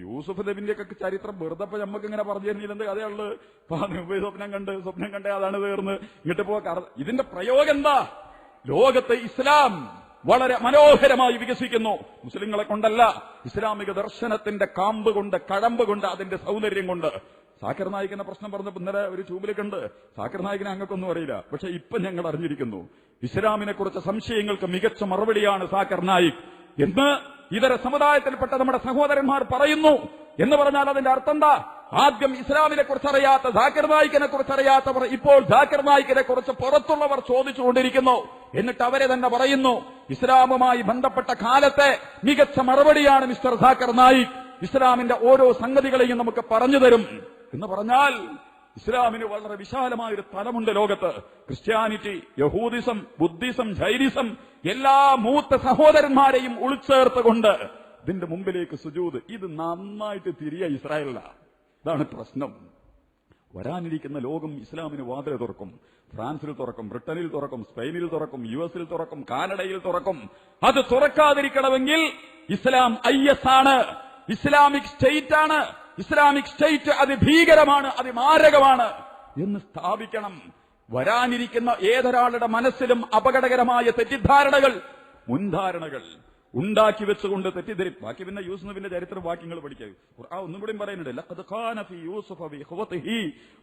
Speaker 2: യൂസുഫ് നബിന്റെയൊക്കെ ചരിത്രം വെറുതെ നമുക്ക് ഇങ്ങനെ പറഞ്ഞു തരുന്നില്ലെന്ന് കഥയുള്ളു. സ്വപ്നം കണ്ടേ അതാണ് തീർന്ന് ഇങ്ങോട്ട് പോകാം. ഇതിന്റെ പ്രയോഗം എന്താ? ലോകത്ത് ഇസ്ലാം വളരെ മനോഹരമായി വികസിക്കുന്നു. മുസ്ലിങ്ങളെ കൊണ്ടല്ല, ഇസ്ലാമിക ദർശനത്തിന്റെ കാമ്പ് കൊണ്ട്, കഴമ്പ് കൊണ്ട്, അതിന്റെ സൗന്ദര്യം കൊണ്ട്. സാക്കിർ നായിക്കിന്റെ പ്രശ്നം പറഞ്ഞപ്പോ ഇന്നലെ ഒരു ട്യൂബിൽ കണ്ട്. സാക്കിർ നായിക്കിനെ ഞങ്ങൾക്കൊന്നും അറിയില്ല, പക്ഷെ ഇപ്പൊ ഞങ്ങൾ അറിഞ്ഞിരിക്കുന്നു. ഇസ്ലാമിനെ കുറിച്ച് സംശയങ്ങൾക്ക് മികച്ച മറുപടിയാണ് സാക്കിർ നായിക് എന്ന് ഇതര സമുദായത്തിൽപ്പെട്ട നമ്മുടെ സഹോദരന്മാർ പറയുന്നു. എന്ന് പറഞ്ഞാൽ അതിന്റെ അർത്ഥം എന്താ? ആദ്യം ഇസ്ലാമിനെ കുറിച്ച് അറിയാത്ത, സാക്കിർ നായിക്കിനെ കുറിച്ച് അറിയാത്തവർ ഇപ്പോൾ സാക്കിർ നായിക്കിനെ കുറിച്ച് പുറത്തുള്ളവർ ചോദിച്ചുകൊണ്ടിരിക്കുന്നു. എന്നിട്ട് അവരെ തന്നെ പറയുന്നു, ഇസ്ലാമുമായി ബന്ധപ്പെട്ട കാലത്തെ മികച്ച മറുപടിയാണ് മിസ്റ്റർ സാക്കിർ നായിക്. ഇസ്ലാമിന്റെ ഓരോ സംഗതികളെയും നമുക്ക് പറഞ്ഞു തരും എന്ന് പറഞ്ഞാൽ ഇസ്ലാമിന് വളരെ വിശാലമായൊരു തലമുണ്ട് ലോകത്ത്. ക്രിസ്ത്യാനിറ്റി, യഹൂദിസം, ബുദ്ധിസം, ജൈനിസം എല്ലാ മൂത്ത സഹോദരന്മാരെയും ഉൾച്ചേർത്തുകൊണ്ട് ഇതിന്റെ മുമ്പിലേക്ക് സുജൂദ്. ഇത് നന്നായിട്ട് തിരിയ ഇസ്രായേലില. ഇതാണ് പ്രശ്നം. വരാനിരിക്കുന്ന ലോകം ഇസ്ലാമിന് വാതിൽ തുറക്കും. ഫ്രാൻസിൽ തുറക്കും, ബ്രിട്ടനിൽ തുറക്കും, സ്പെയിനിൽ തുറക്കും, യുഎസിൽ തുറക്കും, കാനഡയിൽ തുറക്കും. അത് തുറക്കാതിരിക്കണമെങ്കിൽ ഇസ്ലാം IS ആണ്, ഇസ്ലാമിക് സ്റ്റേറ്റ് ആണ്. ഇസ്ലാമിക് സ്റ്റേറ്റ് അതിഭീകരമാണ്, അതിമാരകമാണ് എന്ന് സ്ഥാപിക്കണം. വരാനിരിക്കുന്ന ഏതൊരാളുടെ മനസ്സിലും അപകടകരമായ തെറ്റിദ്ധാരണകൾ, മുൻധാരണകൾ ഉണ്ടാക്കി വെച്ചുകൊണ്ട് തെറ്റിദ്ധരിപ്പ്. ബാക്കി പിന്നെ യൂസുഫിന്റെ ചരിത്രം വാക്യങ്ങൾ പഠിക്കുക. ഖുർആൻ ഒന്നും കൂടി പറയുന്നുണ്ട്, ലഖദ് ഖാന ഫീ യൂസുഫ വഇഖ്വതിഹി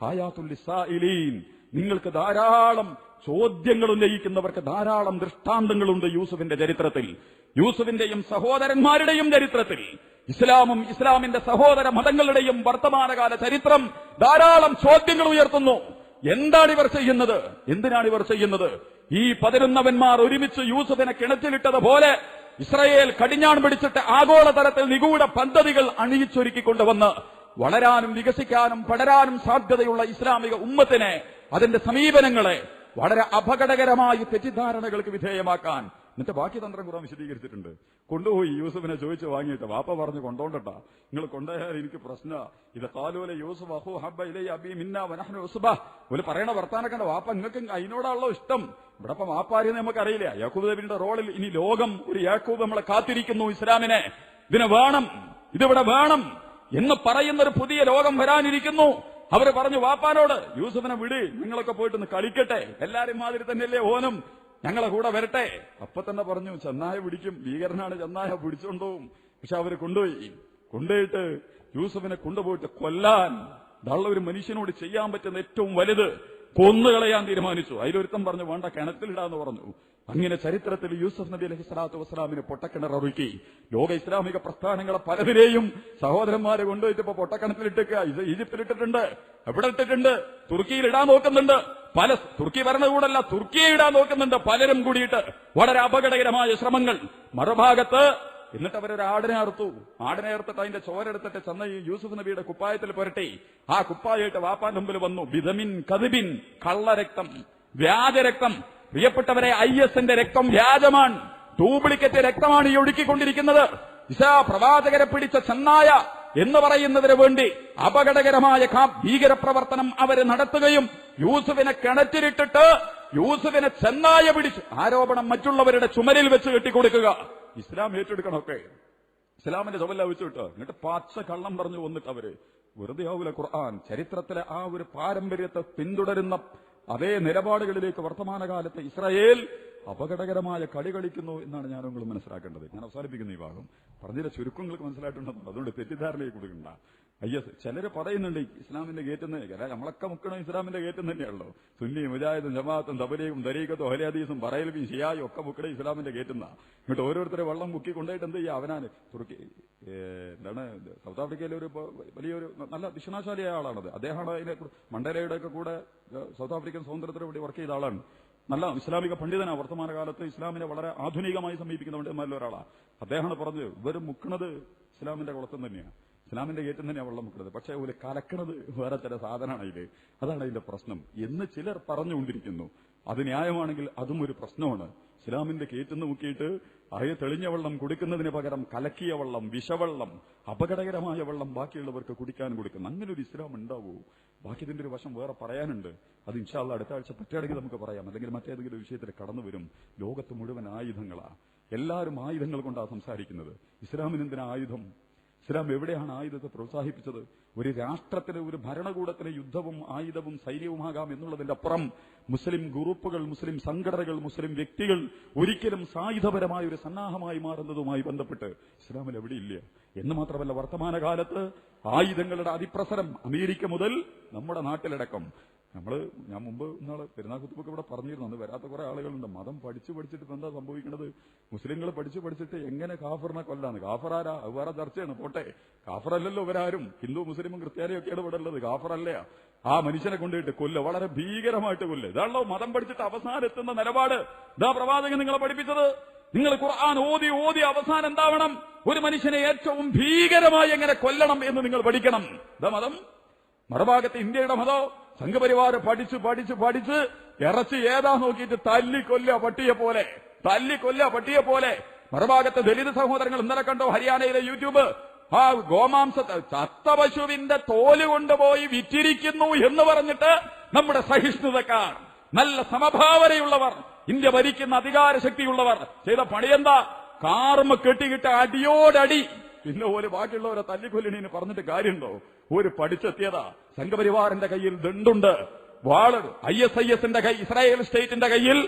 Speaker 2: ആയാത്തുൽ ലിസ്സായിലീൻ. നിങ്ങൾക്ക് ധാരാളം ചോദ്യങ്ങൾ ഉന്നയിക്കുന്നവർക്ക് ധാരാളം ദൃഷ്ടാന്തങ്ങളുണ്ട് യൂസുഫിന്റെ ചരിത്രത്തിൽ, യൂസുഫിന്റെയും സഹോദരന്മാരുടെയും ചരിത്രത്തിൽ. ഇസ്ലാമും ഇസ്ലാമിന്റെ സഹോദര മതങ്ങളുടെയും വർത്തമാനകാല ചരിത്രം ധാരാളം ചോദ്യങ്ങൾ ഉയർത്തുന്നു. എന്താണ് ഇവർ ചെയ്യുന്നത്? എന്തിനാണ് ഇവർ ചെയ്യുന്നത്? ഈ 11 ഒരുമിച്ച് യൂസുഫിനെ കിണറ്റിലിട്ടതുപോലെ ഇസ്രായേൽ കടിഞ്ഞാൺ പിടിച്ചിട്ട് ആഗോളതലത്തിൽ നിഗൂഢ പദ്ധതികൾ അണിയിച്ചൊരുക്കിക്കൊണ്ടുവന്ന് വളരാനും വികസിക്കാനും പടരാനും സാധ്യതയുള്ള ഇസ്ലാമിക ഉമ്മത്തിനെ, അതിന്റെ സമീപനങ്ങളെ വളരെ അപകടകരമായ തെറ്റിദ്ധാരണകൾക്ക് വിധേയമാക്കാൻ. എന്നിട്ട് ബാക്കി തന്ത്രം ഖുർആൻ വിശദീകരിച്ചിട്ടുണ്ട്. കൊണ്ടുപോയി യൂസുഫിനെ ചോദിച്ചു വാങ്ങിയിട്ട് വാപ്പ പറഞ്ഞു കൊണ്ടോണ്ടട്ടാ, നിങ്ങൾ കൊണ്ടുപോയാൽ എനിക്ക് പ്രശ്ന. ഇത് കാലൂലെ യൂസുഫ് അഹു ഹബ്ബ ഇലൈ അബി മിന്ന വനഹ്നു ഉസ്ബ. ഒരു പറയണ വർത്താനക്കണ്ട, വാപ്പ നിങ്ങൾക്ക് അതിനോടാണല്ലോ ഇഷ്ടം. ഇവിടെ ഇപ്പം വാപ്പാരെന്ന് നമുക്കറിയില്ല. യാക്കൂബ് നബിയുടെ റോളിൽ ഇനി ലോകം ഒരു യാക്കൂബ് നമ്മളെ കാത്തിരിക്കുന്നു. ഇസ്ലാമിനെ ഇതിനെ വേണം, ഇതിവിടെ വേണം എന്ന് പറയുന്ന ഒരു പുതിയ ലോകം വരാനിരിക്കുന്നു. അവര് പറഞ്ഞു വാപ്പാനോട്, യൂസുഫിനെ വിട്, നിങ്ങളൊക്കെ പോയിട്ടൊന്ന് കളിക്കട്ടെ, എല്ലാരും മാതിരി തന്നെയല്ലേ ഓനും, ഞങ്ങളെ കൂടെ വരട്ടെ. അപ്പൊ തന്നെ പറഞ്ഞു ചെന്നായ പിടിക്കും, ഭീകരനാണ്, ചെന്നായ പിടിച്ചുകൊണ്ടുപോകും. പക്ഷെ അവര് കൊണ്ടുപോയിട്ട് യൂസുഫിനെ കൊണ്ടുപോയിട്ട് കൊല്ലാൻ, ഇതുള്ള ഒരു മനുഷ്യനോട് ചെയ്യാൻ പറ്റുന്ന ഏറ്റവും വലുത് കൊന്നുകളയാൻ തീരുമാനിച്ചു. അതിലൊരുത്തം പറഞ്ഞു വേണ്ട, കിണറ്റിലിടാന്ന് പറഞ്ഞു. അങ്ങനെ ചരിത്രത്തിൽ യൂസുഫ് നബി അലൈഹി സ്വലാത്തു വസ്സലാമിന് പൊട്ടക്കിണർ ഒരുക്കി. ലോക ഇസ്ലാമിക പ്രസ്ഥാനങ്ങളെ പലതിനെയും സഹോദരന്മാരെ കൊണ്ടുപോയിട്ട് ഇപ്പൊ പൊട്ടക്കിണറ്റിലിട്ടേക്കുക. ഈജിപ്തിലിട്ടിട്ടുണ്ട്, എവിടെ ഇട്ടിട്ടുണ്ട്, തുർക്കിയിൽ ഇടാൻ നോക്കുന്നുണ്ട്. തുർക്കി ഭരണകൂടമല്ല, തുർക്കിയെ ഇടാൻ നോക്കുന്നുണ്ട് പലരും കൂടിയിട്ട്. വളരെ അപകടകരമായ ശ്രമങ്ങൾ. മറുഭാഗത്ത് എന്നിട്ട് അവരൊരു ആടിനെ അറുത്തു. ആടിനെ അറുത്തിട്ട് അതിന്റെ ചോരെടുത്തിട്ട് ചെന്ന യൂസുഫ് നബിയുടെ കുപ്പായത്തിൽ പുരട്ടി. ആ കുപ്പായിട്ട് വാപ്പാന്റെ മുമ്പിൽ വന്നു. ബിദമിൻ കദിബിൻ, കള്ളരക്തം, വ്യാജരക്തം. പ്രിയപ്പെട്ടവരെ, ISന്റെ രക്തം വ്യാജമാണ്, ഡ്യൂപ്ലിക്കേറ്റ് രക്തമാണ് ഈ ഒഴുക്കിക്കൊണ്ടിരിക്കുന്നത്. ഇസാ പ്രവാചകരെ പിടിച്ച ചെന്നായ എന്ന് പറയുന്നതിന് വേണ്ടി അപകടകരമായ ഭീകരപ്രവർത്തനം അവര് നടത്തുകയും യൂസുഫിനെ കിണറ്റിലിട്ടിട്ട് യൂസുഫിനെ ചെന്നായ പിടിച്ച് ആരോപണം മറ്റുള്ളവരുടെ ചുമലിൽ വെച്ച് കെട്ടിക്കൊടുക്കുക. ഇസ്ലാം ഏറ്റെടുക്കണമൊക്കെ, ഇസ്ലാമിന്റെ ചുമല വെച്ച് വിട്ട് എന്നിട്ട് പച്ച കള്ളം പറഞ്ഞു വന്നിട്ട് അവര് വെറുതെ ആവൂല. ഖുർആൻ ചരിത്രത്തിലെ ആ ഒരു പാരമ്പര്യത്തെ പിന്തുടരുന്ന അതേ നിലപാടുകളിലേക്ക് വർത്തമാനകാലത്ത് ഇസ്രായേൽ അപകടകരമായ കളി കളിക്കുന്നു എന്നാണ് ഞാൻ നിങ്ങൾ മനസ്സിലാക്കേണ്ടത്. ഞാൻ അവസാനിപ്പിക്കുന്ന ഈ ഭാഗം പറഞ്ഞതിന്റെ ചുരുക്കങ്ങൾക്ക് മനസ്സിലായിട്ടുണ്ടെന്ന്, അതുകൊണ്ട് തെറ്റിദ്ധാരണയിൽ കൊടുക്കണ്ട. ചിലര് പറയുന്നുണ്ട് ഇസ്ലാമിന്റെ ഗേറ്റെന്ന്. നമ്മളൊക്കെ മുക്കണം ഇസ്ലാമിന്റെ ഗേറ്റം തന്നെയാണല്ലോ. സുന്നി മുജാഹിദും ജമാഅത്തും തബലീഗും ദരീഖത്തും അഹ്ലി ഹദീസും ബറൈലവിയും ഷിയായും ഒക്കെ മുക്കണ ഇസ്ലാമിന്റെ ഗേറ്റെന്നാ. എന്നിട്ട് ഓരോരുത്തരെ വെള്ളം മുക്കി കൊണ്ടുപോയിട്ട് എന്ത് ചെയ്യുക, അവനാണ് തുർക്കി എന്താണ് സൗത്ത് ആഫ്രിക്കയിലെ ഒരു വലിയൊരു നല്ല വിശ്വനാശാലിയായ ആളാണത്. അദ്ദേഹമാണ് അതിനെ മണ്ടേലയുടെ ഒക്കെ കൂടെ സൗത്ത് ആഫ്രിക്കൻ സ്വാതന്ത്ര്യത്തിന് വേണ്ടി വർക്ക് ചെയ്ത ആളാണ്. നല്ല ഇസ്ലാമിക പണ്ഡിതനാണ്. വർത്തമാനകാലത്ത് ഇസ്ലാമിനെ വളരെ ആധുനികമായി സമീപിക്കുന്ന പണ്ഡിതന്മാരിൽ ഒരാളാണ്. അദ്ദേഹമാണ് പറഞ്ഞത് ഇവർ മുക്കണത് ഇസ്ലാമിന്റെ കുളത്തം തന്നെയാണ്, ഇസ്ലാമിന്റെ ഗേറ്റം തന്നെയാണ് വെള്ളം മുക്കുന്നത്. പക്ഷേ ഒരു കലക്കണത് വേറെ ചില സാധനമാണ് ഇത്. അതാണ് ഇതിന്റെ പ്രശ്നം എന്ന് ചിലർ പറഞ്ഞുകൊണ്ടിരിക്കുന്നു. അത് ന്യായമാണെങ്കിൽ അതും ഒരു പ്രശ്നമാണ്. ഇസ്ലാമിന്റെ ഗേറ്റെന്ന് മുക്കിയിട്ട് അയ തെളിഞ്ഞ വെള്ളം കുടിക്കുന്നതിന് പകരം കലക്കിയ വെള്ളം, വിഷവെള്ളം, അപകടകരമായ വെള്ളം ബാക്കിയുള്ളവർക്ക് കുടിക്കാൻ കൊടുക്കുന്നു. അങ്ങനെ ഒരു ഇസ്ലാം ഉണ്ടാവൂ? ബാക്കി ഇതിന്റെ ഒരു വശം വേറെ പറയാനുണ്ട്. അത് ഇൻഷാ അല്ലാഹ് അടുത്ത ആഴ്ച പറ്റുകയാണെങ്കിൽ നമുക്ക് പറയാം. അല്ലെങ്കിൽ മറ്റേതെങ്കിലും വിഷയത്തിൽ കടന്നു വരും. ലോകത്ത് മുഴുവൻ ആയുധങ്ങളാണ്, എല്ലാവരും ആയുധങ്ങൾ കൊണ്ടാണ് സംസാരിക്കുന്നത്. ഇസ്ലാമിന് എന്തിനാ ആയുധം? ഇസ്ലാം എവിടെയാണ് ആയുധത്തെ പ്രോത്സാഹിപ്പിച്ചത്? ഒരു രാഷ്ട്രത്തിന്, ഒരു ഭരണകൂടത്തിന് യുദ്ധവും ആയുധവും സൈന്യവുമാകാം എന്നുള്ളതിന്റെ അപ്പുറം മുസ്ലിം ഗ്രൂപ്പുകൾ, മുസ്ലിം സംഘടനകൾ, മുസ്ലിം വ്യക്തികൾ ഒരിക്കലും സായുധപരമായ ഒരു സന്നാഹമായി മാറുന്നതുമായി ബന്ധപ്പെട്ട് ഇസ്ലാമിൽ എവിടെയില്ല. എന്ന് മാത്രമല്ല, വർത്തമാനകാലത്ത് ആയുധങ്ങളുടെ അതിപ്രസരം അമേരിക്ക മുതൽ നമ്മുടെ നാട്ടിലടക്കം. ഞാൻ മുമ്പ് ഇന്നാള് പെരുന്നാൾ കുത്തുമ്പൊക്കെ ഇവിടെ പറഞ്ഞിരുന്നു, അന്ന് വരാത്ത കുറെ ആളുകളുണ്ട്. മതം പഠിച്ചിട്ട് ഇപ്പൊ എന്താ സംഭവിക്കുന്നത്? മുസ്ലിങ്ങൾ പഠിച്ചിട്ട് എങ്ങനെ കാഫറിനെ കൊല്ലാന്ന്. കാഫറാരാ? അത് വേറെ ചർച്ചയാണ്, പോട്ടെ. കാഫറല്ലല്ലോ ഇവരാരും. ഹിന്ദു മുസ്ലിമും ക്രിസ്ത്യാനിയും ഒക്കെയാണ് ഇവിടെ ഉള്ളത്. കാഫറല്ലേ? ആ മനുഷ്യനെ കൊണ്ടുപോയിട്ട് കൊല്ല, വളരെ ഭീകരമായിട്ട് കൊല്ല്. ഇതാണല്ലോ മതം പഠിച്ചിട്ട് അവസാനം എത്തുന്ന നിലപാട്. ഇതാ പ്രവാചകൻ നിങ്ങളെ പഠിപ്പിച്ചത്. നിങ്ങൾ ഖുർആൻ ഓതി അവസാനം എന്താവണം? ഒരു മനുഷ്യനെ ഏറ്റവും ഭീകരമായി എങ്ങനെ കൊല്ലണം എന്ന് നിങ്ങൾ പഠിക്കണം. ഇതാ മതം. മറുഭാഗത്ത് ഇന്ത്യയുടെ മതോ സംഘപരിവാർ പഠിച്ച് ഇറച്ചി ഏതാ നോക്കിയിട്ട് തല്ലിക്കൊല്ല പട്ടിയെ പോലെ. മറുഭാഗത്ത് ദലിത് സഹോദരങ്ങൾ ഇന്നലെ കണ്ടോ ഹരിയാനയിലെ യൂട്യൂബ്, ആ ഗോമാംസത്തെ ചത്ത പശുവിന്റെ തോല് കൊണ്ടുപോയി വിറ്റിരിക്കുന്നു എന്ന് പറഞ്ഞിട്ട് നമ്മുടെ സഹിഷ്ണുതക്കാർ, നല്ല സമഭാവനയുള്ളവർ, ഇന്ത്യ ഭരിക്കുന്ന അധികാരശക്തിയുള്ളവർ ചെയ്ത പണിയെന്താ? കാർമ കെട്ടിക്കിട്ട അടിയോടടി. പിന്നെ ഒരു ബാക്കിയുള്ളവരെ തല്ലിക്കൊല്ലിണീന് പറഞ്ഞിട്ട് കാര്യമുണ്ടോ? ഒരു പഠിച്ചെത്തിയതാ. സംഘപരിവാറിന്റെ കയ്യിൽ ദണ്ടുണ്ട്, വാള്. ISISന്റെ കൈ, ഇസ്രായേൽ സ്റ്റേറ്റിന്റെ കയ്യിൽ,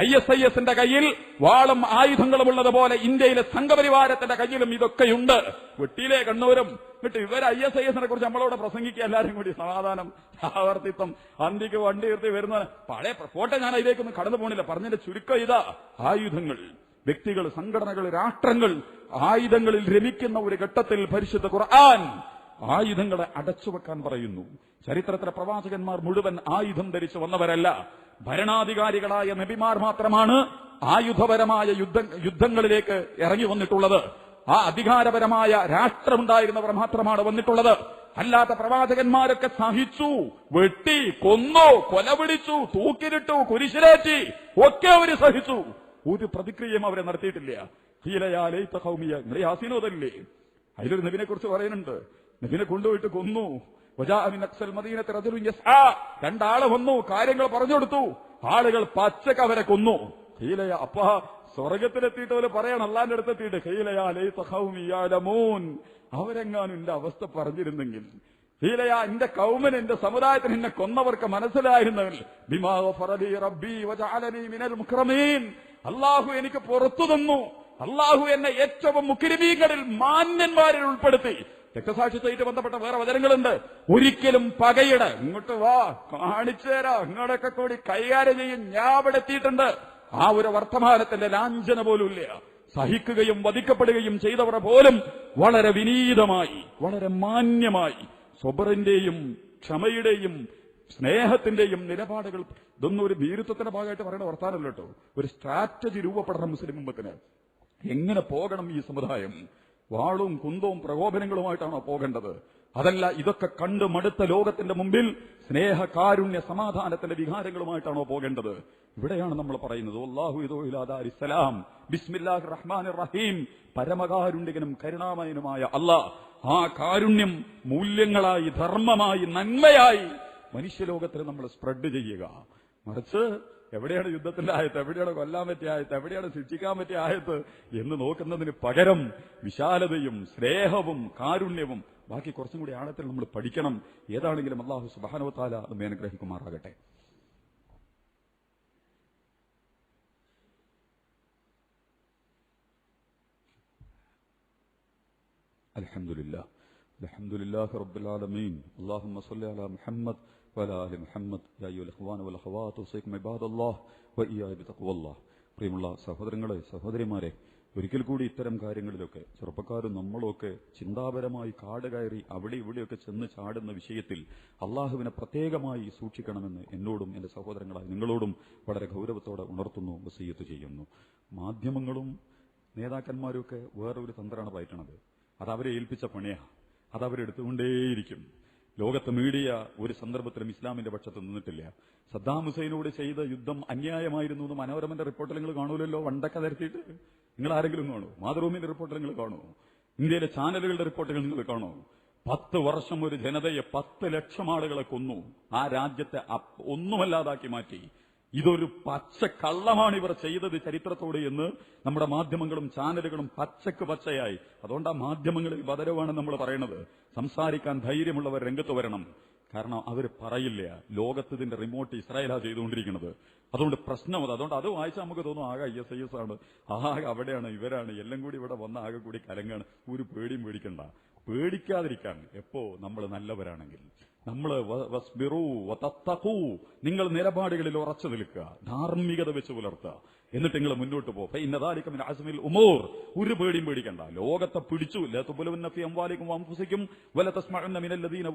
Speaker 2: ISISന്റെ കയ്യിൽ വാളും ആയുധങ്ങളും ഉള്ളതുപോലെ ഇന്ത്യയിലെ സംഘപരിവാരത്തിന്റെ കയ്യിലും ഇതൊക്കെയുണ്ട്. വെട്ടിയിലെ കണ്ണൂരും. എന്നിട്ട് ഇവർ ISISനെ കുറിച്ച് നമ്മളോട് പ്രസംഗിക്കുക എല്ലാരും കൂടി. സമാധാനം, ആവർത്തിത്വം, അന്തിക്ക് വണ്ടി നിർത്തി വരുന്ന പഴയ പോട്ടെ, ഞാൻ അതിലേക്കൊന്നും കടന്നു പോണില്ല. പറഞ്ഞതിന്റെ ചുരുക്കം ഇതാ: ആയുധങ്ങൾ, വ്യക്തികൾ, സംഘടനകൾ, രാഷ്ട്രങ്ങൾ ആയുധങ്ങളിൽ രമിക്കുന്ന ഒരു ഘട്ടത്തിൽ പരിശുദ്ധ ഖുർആൻ ആയുധങ്ങളെ അടച്ചുവെക്കാൻ പറയുന്നു. ചരിത്രത്തിലെ പ്രവാചകന്മാർ മുഴുവൻ ആയുധം ധരിച്ചു വന്നവരല്ല. ഭരണാധികാരികളായ നബിമാർ മാത്രമാണ് ആയുധപരമായ യുദ്ധങ്ങളിലേക്ക് ഇറങ്ങി വന്നിട്ടുള്ളത്. ആ അധികാരപരമായ രാഷ്ട്രമുണ്ടായിരുന്നവർ മാത്രമാണ് വന്നിട്ടുള്ളത്. അല്ലാത്ത പ്രവാചകന്മാരൊക്കെ സഹിച്ചു, വെട്ടി, കൊന്നു, കൊലപിടിച്ചു, തൂക്കിലിട്ടു, കുരിശിലേറ്റി, ഒക്കെ അവര് സഹിച്ചു. ഒരു പ്രതിക്രിയയും അവരെ നടത്തിയിട്ടില്ല. യാസീനോദല്ലേ, അതിലൊരു നബിനെ കുറിച്ച് പറയുന്നുണ്ട്. നബിനെ കൊണ്ടുപോയിട്ട് കൊന്നു. രണ്ടാളെ വന്നു, കാര്യങ്ങൾ പറഞ്ഞു കൊടുത്തു. ആളുകൾ പച്ചക്ക് അവരെ കൊന്നു. ഹീലയ, അപ്പ സ്വർഗത്തിലെത്തിയിട്ട് അവര് പറയണം, അല്ലാന്റെ അടുത്തെത്തിയിട്ട്, അവരെങ്ങാനും എന്റെ അവസ്ഥ പറഞ്ഞിരുന്നെങ്കിൽ, ഹീലയ, എന്റെ കൗമൻ, എന്റെ സമുദായത്തിന് എന്നെ കൊന്നവർക്ക് മനസ്സിലായിരുന്നെങ്കിൽ, അള്ളാഹു എനിക്ക് പുറത്തു തന്നു, അള്ളാഹു എന്നെ ഏറ്റവും മുക്രിമീങ്ങളിൽ, മാന്യന്മാരിൽ ഉൾപ്പെടുത്തി. രക്തസാക്ഷിത്വമായിട്ട് ബന്ധപ്പെട്ട വേറെ വചനങ്ങളുണ്ട്. ഒരിക്കലും പകയുടെ ഇങ്ങോട്ട് വാ, കാണിച്ചു തരാം, ഇങ്ങോട്ടൊക്കെ കൂടി കൈകാര്യം ചെയ്യും, ഞാൻ അവിടെ എത്തിയിട്ടുണ്ട്. ആ ഒരു വർത്തമാനത്തിന്റെ ലാഞ്ചന പോലും ഇല്ല. സഹിക്കുകയും വധിക്കപ്പെടുകയും ചെയ്തവർ പോലും വളരെ വിനീതമായി, വളരെ മാന്യമായി സ്വബറിന്റെയും ക്ഷമയുടെയും സ്നേഹത്തിന്റെയും നിലപാടുകൾ. ഇതൊന്നും ഒരു ഭീരുത്വത്തിന്റെ ഭാഗമായിട്ട് പറയുന്ന വർത്താനമല്ല കേട്ടോ. ഒരു സ്ട്രാറ്റജി രൂപപ്പെടണം മുസ്ലിം ഉമ്മത്തിന്. എങ്ങനെ പോകണം ഈ സമുദായം? വാളും കുന്തവും പ്രകോപനങ്ങളുമായിട്ടാണോ പോകേണ്ടത്? അതല്ല, ഇതൊക്കെ കണ്ട് മടുത്ത ലോകത്തിന്റെ മുമ്പിൽ സ്നേഹ, കാരുണ്യ, സമാധാനത്തിന്റെ വികാരങ്ങളുമായിട്ടാണോ പോകേണ്ടത്? ഇവിടെയാണ് നമ്മൾ പറയുന്നത്, അല്ലാഹു യദഉ ബിസ്മില്ലാഹിർ റഹ്മാനിർ റഹീം, പരമകാരുണ്യകനും കരുണാമയനുമായ അല്ലാഹ്. ആ കാരുണ്യം മൂല്യങ്ങളായി, ധർമ്മമായി, നന്മയായി മനുഷ്യലോകത്തിൽ നമ്മൾ സ്പ്രെഡ് ചെയ്യുക. മറിച്ച് എവിടെയാണ് യുദ്ധത്തിന്റെ ആയത്ത്, എവിടെയാണ് കൊല്ലാൻ പറ്റിയ ആയത്ത്, എവിടെയാണ് ശിക്ഷിക്കാൻ പറ്റിയ ആയത്ത് എന്ന് നോക്കുന്നതിന് പകരം വിശാലതയും സ്നേഹവും കാരുണ്യവും ബാക്കി കുറച്ചും കൂടി ആഴത്തിൽ നമ്മൾ പഠിക്കണം. ഏതാണെങ്കിലും അല്ലാഹു സുബ്ഹാനഹു വ തആല നമ്മെ അനുഗ്രഹിക്കുമാറാകട്ടെ. അൽഹംദുലില്ലാഹി റബ്ബിൽ ആലമീൻ. അല്ലാഹുമ്മ സ്വല്ലി അലാ മുഹമ്മദ് വഅലാ ആലി മുഹമ്മദ്. യാ അയ്യുഹൽ ഇഖ്വാന വൽ അഖവാത്ത് ഉസൈക്കും ഇബാദല്ലാഹ് വഇയ്യായ ബിതഖ്വല്ലാഹ്. പ്രിയമുള്ള സഹോദരങ്ങളെ, സഹോദരിമാരെ, ഒരിക്കൽ കൂടി ഇത്തരം കാര്യങ്ങളിലൊക്കെ ചെറുപ്പക്കാരും നമ്മളൊക്കെ ചിന്താപരമായി കാട് കയറി അവിടെ ഇവിടെയൊക്കെ ചെന്ന് ചാടുന്ന വിഷയത്തിൽ അള്ളാഹുവിനെ പ്രത്യേകമായി സൂക്ഷിക്കണമെന്ന് എന്നോടും എന്റെ സഹോദരങ്ങളായി നിങ്ങളോടും വളരെ ഗൗരവത്തോടെ ഉണർത്തുന്നു, വസിയ്യത്ത് ചെയ്യുന്നു. മാധ്യമങ്ങളും നേതാക്കന്മാരും ഒക്കെ വേറൊരു തന്ത്രമാണ് പയറ്റണത്. അതവരെ ഏൽപ്പിച്ച പണിയാണ്, അതവരെടുത്തുകൊണ്ടേയിരിക്കും. ലോകത്ത് മീഡിയ ഒരു സന്ദർഭത്തിലും ഇസ്ലാമിന്റെ പക്ഷത്ത് നിന്നിട്ടില്ല. സദ്ദാം ഹുസൈനോട് ചെയ്ത യുദ്ധം അന്യായമായിരുന്നു എന്ന് മനോരമന്റെ റിപ്പോർട്ടിൽ നിങ്ങൾ കാണൂലല്ലോ. വണ്ടൊക്കെ നിരത്തിയിട്ട് നിങ്ങൾ ആരെങ്കിലും കാണൂ? മാതൃഭൂമിന്റെ റിപ്പോർട്ടിൽ നിങ്ങൾ കാണൂ? ഇന്ത്യയിലെ ചാനലുകളുടെ റിപ്പോർട്ടുകൾ നിങ്ങൾ കാണൂ? 10 വർഷം ഒരു ജനതയെ 10 ലക്ഷം ആളുകളെ കൊന്നു, ആ രാജ്യത്തെ ഒന്നുമല്ലാതാക്കി മാറ്റി. ഇതൊരു പച്ച കള്ളമാണ് ഇവർ ചെയ്തത് ചരിത്രത്തോട് എന്ന് നമ്മുടെ മാധ്യമങ്ങളും ചാനലുകളും പച്ചയായി. അതുകൊണ്ടാ മാധ്യമങ്ങളിൽ ബദരവാണ് നമ്മൾ പറയുന്നത്. സംസാരിക്കാൻ ധൈര്യമുള്ളവർ രംഗത്ത് വരണം. കാരണം അവർ പറയില്ല, ലോകത്ത് ഇതിന്റെ റിമോട്ട് ഇസ്രായേലാ ചെയ്തുകൊണ്ടിരിക്കുന്നത്. അതുകൊണ്ട് പ്രശ്നം അതുകൊണ്ട് അത് വായിച്ചാൽ നമുക്ക് തോന്നും ആകെ ISIS ആണ്, ആകെ അവിടെയാണ്, ഇവരാണ്, എല്ലാം കൂടി ഇവിടെ വന്ന ആകെ കൂടി കലങ്ങാണ്. ഒരു പേടിയും പേടിക്കണ്ട. പേടിക്കാതിരിക്കാൻ എപ്പോ നമ്മൾ നല്ലവരാണെങ്കിൽ നമ്മൾ നിങ്ങൾ നിലപാടുകളിൽ ഉറച്ചു നിൽക്കുക, ധാർമ്മികത വെച്ച് പുലർത്തുക, എന്നിട്ട് നിങ്ങൾ മുന്നോട്ട് പോകും. ഒരു പേടിയും പേടിക്കണ്ട. ലോകത്തെ പിടിച്ചു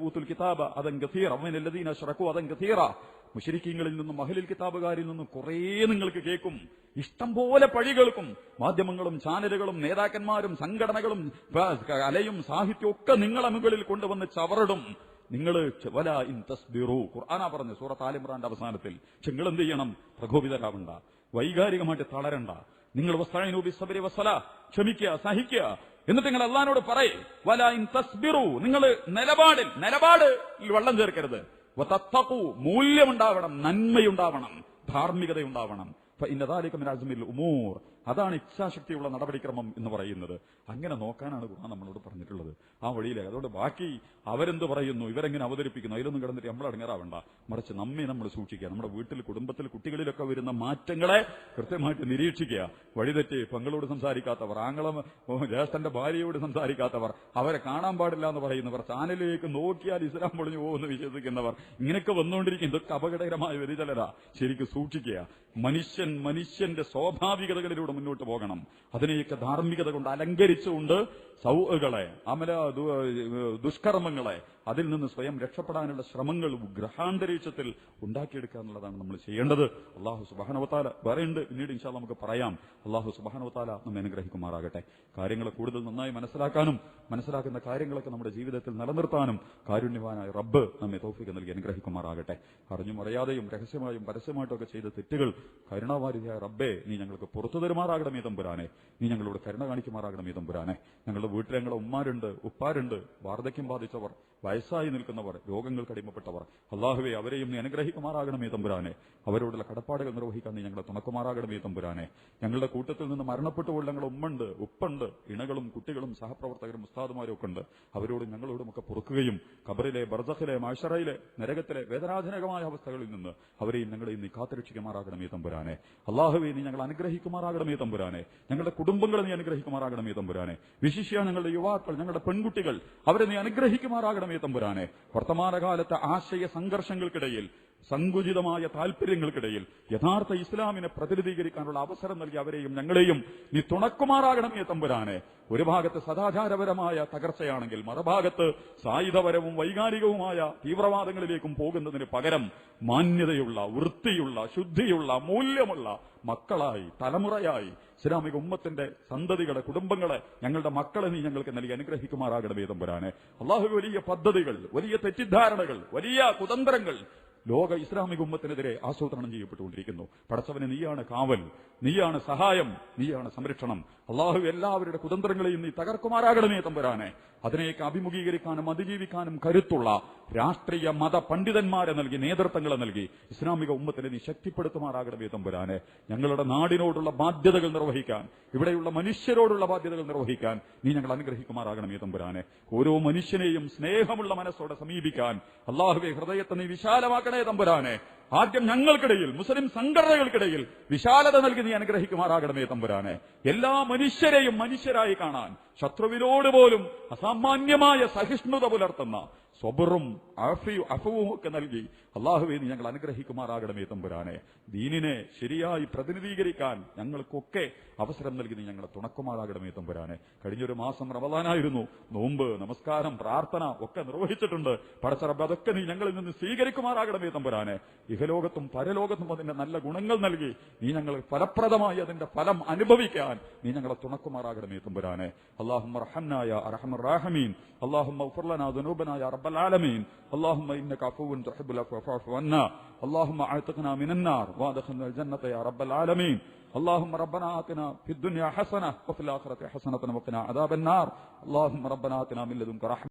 Speaker 2: മുശ്രിക്കീങ്ങളിൽ നിന്നും അഹ്ലുൽ കിതാബുകാരിൽ നിന്നും കുറേ നിങ്ങൾക്ക് കേൾക്കും, ഇഷ്ടം പോലെ പഴി കേൾക്കും. മാധ്യമങ്ങളും ചാനലുകളും നേതാക്കന്മാരും സംഘടനകളും കലയും സാഹിത്യവും ഒക്കെ നിങ്ങളെ മുകളിൽ കൊണ്ടുവന്ന് ചവറിടും. നിങ്ങൾ ഖുർആനാ പറഞ്ഞു സൂറത്ത് ആൽ ഇംറാന്റെ അവസാനത്തിൽ. പക്ഷെ നിങ്ങൾ എന്ത് ചെയ്യണം? പ്രകോപിതരാവണ്ട, വൈകാരികമായിട്ട് തളരണ്ട. നിങ്ങൾ ക്ഷമിക്കുക, സഹിക്കുക. എന്നിട്ട് നിങ്ങൾ അള്ളാഹിനോട് പറയേ വലാ ഇൻ തസ്ബിറു, നിങ്ങൾ നിലപാട് വെള്ളം ചേർക്കരുത്. വതത്തഖു, മൂല്യമുണ്ടാവണം, നന്മയുണ്ടാവണം, ധാർമ്മികതയുണ്ടാവണം. ഫഇന്ന ദാലിക മിൻ അസ്മിൽ ഉമൂർ, അതാണ് ഇച്ഛാശക്തിയുള്ള നടപടിക്രമം എന്ന് പറയുന്നത്. അങ്ങനെ നോക്കാനാണ് ഖുർആൻ നമ്മളോട് പറഞ്ഞിട്ടുള്ളത്, ആ വഴിയിലേക്ക്. അതുകൊണ്ട് ബാക്കി അവരെന്ത് പറയുന്നു, ഇവരെങ്ങനെ അവതരിപ്പിക്കുന്നു, അതിലൊന്നും കിടന്നിട്ട് നമ്മൾ അടങ്ങാറാവണ്ട. മറിച്ച് നമ്മെ നമ്മൾ സൂക്ഷിക്കുക. നമ്മുടെ വീട്ടിൽ, കുടുംബത്തിൽ, കുട്ടികളിലൊക്കെ വരുന്ന മാറ്റങ്ങളെ കൃത്യമായിട്ട് നിരീക്ഷിക്കുക. വഴിതെറ്റി പെങ്ങളോട് സംസാരിക്കാത്തവർ, ജ്യേഷ്ഠന്റെ ഭാര്യയോട് സംസാരിക്കാത്തവർ, അവരെ കാണാൻ പാടില്ല എന്ന് പറയുന്നവർ, ചാനലിലേക്ക് നോക്കിയാൽ ഇസ്ലാം പൊളിഞ്ഞു പോകുമെന്ന് വിശ്വസിക്കുന്നവർ, ഇങ്ങനെയൊക്കെ വന്നുകൊണ്ടിരിക്കും. ഇതൊക്കെ അപകടകരമായ വ്യതിചലന. ശരിക്കും സൂക്ഷിക്കുക. മനുഷ്യന്റെ സ്വാഭാവികതകളിലൂടെ മുന്നോട്ട് പോകണം. അതിനെയൊക്കെ ധാർമ്മികത കൊണ്ട് അലങ്കരിച്ചുകൊണ്ട് സൗകളെ, ദുഷ്കർമ്മങ്ങളെ അതിൽ നിന്ന് സ്വയം രക്ഷപ്പെടാനുള്ള ശ്രമങ്ങൾ ഗ്രഹാന്തരീക്ഷത്തിൽ ഉണ്ടാക്കിയെടുക്കുക എന്നുള്ളതാണ് നമ്മൾ ചെയ്യേണ്ടത്. അല്ലാഹു സുബ്ഹാനഹു വ തആല പറയുന്നുണ്ട്, പിന്നീട് ഇൻഷാ അല്ലാഹ് നമുക്ക് പറയാം. അല്ലാഹു സുബ്ഹാനഹു വ തആല നമ്മെ അനുഗ്രഹിക്കുമാറാകട്ടെ. കാര്യങ്ങൾ കൂടുതൽ നന്നായി മനസ്സിലാക്കാനും മനസ്സിലാക്കുന്ന കാര്യങ്ങളൊക്കെ നമ്മുടെ ജീവിതത്തിൽ നിലനിർത്താനും കാരുണ്യവാനായ റബ്ബ് നമ്മെ തൗഫീഖ് നൽകി അനുഗ്രഹിക്കുമാറാകട്ടെ. അറിഞ്ഞും അറിയാതെയും രഹസ്യമായും പരസ്യമായിട്ടൊക്കെ ചെയ്ത തെറ്റുകൾ കരുണാവാരിയായ റബ്ബേ നീ ഞങ്ങൾക്ക് പുറത്തു തരുമാറാകണമേ തമ്പുരാനെ. നീ ഞങ്ങളോട് കരുണ കാണിക്കുമാറാകണമേ തമ്പുരാനെ. ഞങ്ങളുടെ വീട്ടിൽ ഞങ്ങളുടെ ഉമ്മാരുണ്ട്, ഉപ്പാരുണ്ട്, വാർദ്ധക്യം ബാധിച്ചവർ, വയസ്സായി നിൽക്കുന്നവർ, രോഗങ്ങൾക്ക് അടിമപ്പെട്ടവർ, അല്ലാഹുവേ അവരെയും നീ അനുഗ്രഹിക്കുമാറാകണമേ തമ്പുരാനെ. അവരോടുള്ള കടപ്പാടുകൾ നിർവഹിക്കാൻ നീ ഞങ്ങളെ തുണക്കുമാറാകണമേ തമ്പുരാനെ. ഞങ്ങളുടെ കൂട്ടത്തിൽ നിന്ന് മരണപ്പെട്ടുപോയി ഞങ്ങളുടെ ഉമ്മുണ്ട്, ഉപ്പുണ്ട്, ഇണകളും കുട്ടികളും സഹപ്രവർത്തകരും ഉസ്താദുമാരും ഒക്കെ ഉണ്ട്. അവരോടും ഞങ്ങളോടും ഒക്കെ പൊറുക്കുകയും ഖബറിലെ, ബർസഖിലെ, മഹ്ശറയിലെ, നരകത്തിലെ വേദനാജനകമായ അവസ്ഥകളിൽ നിന്ന് അവരെയും ഞങ്ങളെയും നീ കാത്തുരക്ഷിക്കുമാറാകണമേ തമ്പുരാനെ. അല്ലാഹുവേ നീ ഞങ്ങൾ അനുഗ്രഹിക്കുമാറാകണമേ തമ്പുരാനെ. ഞങ്ങളുടെ കുടുംബങ്ങളെ നീ അനുഗ്രഹിക്കുമാറാകണമേ തമ്പുരാനെ. വിശിഷ്യ ഞങ്ങളുടെ യുവാക്കൾ, ഞങ്ങളുടെ പെൺകുട്ടികൾ, അവരെ നീ അനുഗ്രഹിക്കുമാറാകണമേ തമ്പുരാനെ. വർത്തമാനകാലത്തെ ആശയ സംഘർഷങ്ങൾക്കിടയിൽ, സങ്കുചിതമായ താല്പര്യങ്ങൾക്കിടയിൽ യഥാർത്ഥ ഇസ്ലാമിനെ പ്രതിനിധീകരിക്കാനുള്ള അവസരം നൽകി അവരെയും ഞങ്ങളെയും നീ തുണക്കുമാറാകണമേ തമ്പുരാനെ. ഒരു ഭാഗത്ത് സദാചാരപരമായ തകർച്ചയാണെങ്കിൽ മറുഭാഗത്ത് സായുധപരവും വൈകാരികവുമായ തീവ്രവാദങ്ങളിലേക്കും പോകുന്നതിന് പകരം മാന്യതയുള്ള, വൃത്തിയുള്ള, ശുദ്ധിയുള്ള, മൂല്യമുള്ള മക്കളായി, തലമുറയായി ഇസ്ലാമിക ഉമ്മത്തിന്റെ സന്തതികളെ, കുടുംബങ്ങളെ, ഞങ്ങളുടെ മക്കളെ നീ ഞങ്ങൾക്ക് നൽകി അനുഗ്രഹിക്കുമാറാകണമേ തമ്പുരാനെ. അല്ലാഹു വലിയ പദ്ധതികൾ, വലിയ തെറ്റിദ്ധാരണകൾ, വലിയ കുതന്ത്രങ്ങൾ ലോക ഇസ്ലാമിക ഉമ്മത്തിനെതിരെ ആസൂത്രണം ചെയ്യപ്പെട്ടുകൊണ്ടിരിക്കുന്നു. പടച്ചവനെ നീയാണ് കാവൽ, നീയാണ് സഹായം, നീയാണ് സംരക്ഷണം. അല്ലാഹു എല്ലാവരുടെ കുതന്ത്രങ്ങളെയും നീ തകർക്കുമാറാകണമേ തമ്പുരാനെ. അതിനെയൊക്കെ അഭിമുഖീകരിക്കാനും അതിജീവിക്കാനും കരുത്തുള്ള രാഷ്ട്രീയ മത പണ്ഡിതന്മാരെ നൽകി, നേതൃത്വങ്ങളെ നൽകി ഇസ്ലാമിക ഉമ്മത്തിനെ നീ ശക്തിപ്പെടുത്തുമാറാകണമേ തമ്പുരാനെ. ഞങ്ങളുടെ നാടിനോടുള്ള ബാധ്യതകൾ നിർവഹിക്കാൻ, ഇവിടെയുള്ള മനുഷ്യരോടുള്ള ബാധ്യതകൾ നിർവഹിക്കാൻ നീ ഞങ്ങൾ അനുഗ്രഹിക്കുമാറാകണമേ തമ്പുരാനെ. ഓരോ മനുഷ്യനെയും സ്നേഹമുള്ള മനസ്സോടെ സമീപിക്കാൻ അല്ലാഹുവേ ഹൃദയത്തെ നീ വിശാലമാക്കണേ തമ്പുരാനെ. ആദ്യം ഞങ്ങൾക്കിടയിൽ, മുസ്ലിം സംഘടനകൾക്കിടയിൽ വിശാലത നൽകി നീ അനുഗ്രഹിക്കുമാറാകണമേ തമ്പുരാനെ. എല്ലാ മനുഷ്യരെയും മനുഷ്യരായി കാണാൻ, ശത്രുവിനോട് പോലും അസാമാന്യമായ സഹിഷ്ണുത പുലർത്തുന്ന സ്വബറും അഫവും ഒക്കെ നൽകി അല്ലാഹുവേ നീ ഞങ്ങൾ അനുഗ്രഹിക്കുമാറാകണമേ തമ്പുരാനെ. ദീനിനെ ശരിയായി പ്രതിനിധീകരിക്കാൻ ഞങ്ങൾക്കൊക്കെ അവസരം നൽകി നീ ഞങ്ങളെ തുണക്കുമാറാകണമേ തമ്പുരാനെ. കഴിഞ്ഞൊരു മാസം റമളാനായിരുന്നു. നോമ്പ്, നമസ്കാരം, പ്രാർത്ഥന ഒക്കെ നിർവഹിച്ചിട്ടുണ്ട്. പടച്ച റബ്ബ് അതൊക്കെ നീ ഞങ്ങളിൽ നിന്ന് സ്വീകരിക്കുമാറാകണമേ തമ്പുരാനെ. ഇഹലോകത്തും പരലോകത്തും അതിന്റെ നല്ല ഗുണങ്ങൾ നൽകി നീ ഞങ്ങൾ ഫലപ്രദമായി അതിന്റെ ഫലം അനുഭവിക്കാൻ നീ ഞങ്ങളെ തുണക്കുമാറാകണമേ തമ്പുരാനെ. അല്ലാഹുമ്മ റഹ്മനാ യാ അർഹമർ റഹീമീൻ. اللهم اغفر لنا ذنوبنا يا رب العالمين. اللهم إنك عفو تحب العفو فاعف عنا. اللهم اعتقنا من النار وادخلنا الجنة يا رب العالمين. اللهم ربنا آتنا في الدنيا حسنة وفي الآخرة حسنة وقنا عذاب النار. اللهم ربنا آتنا من لدنك رحمة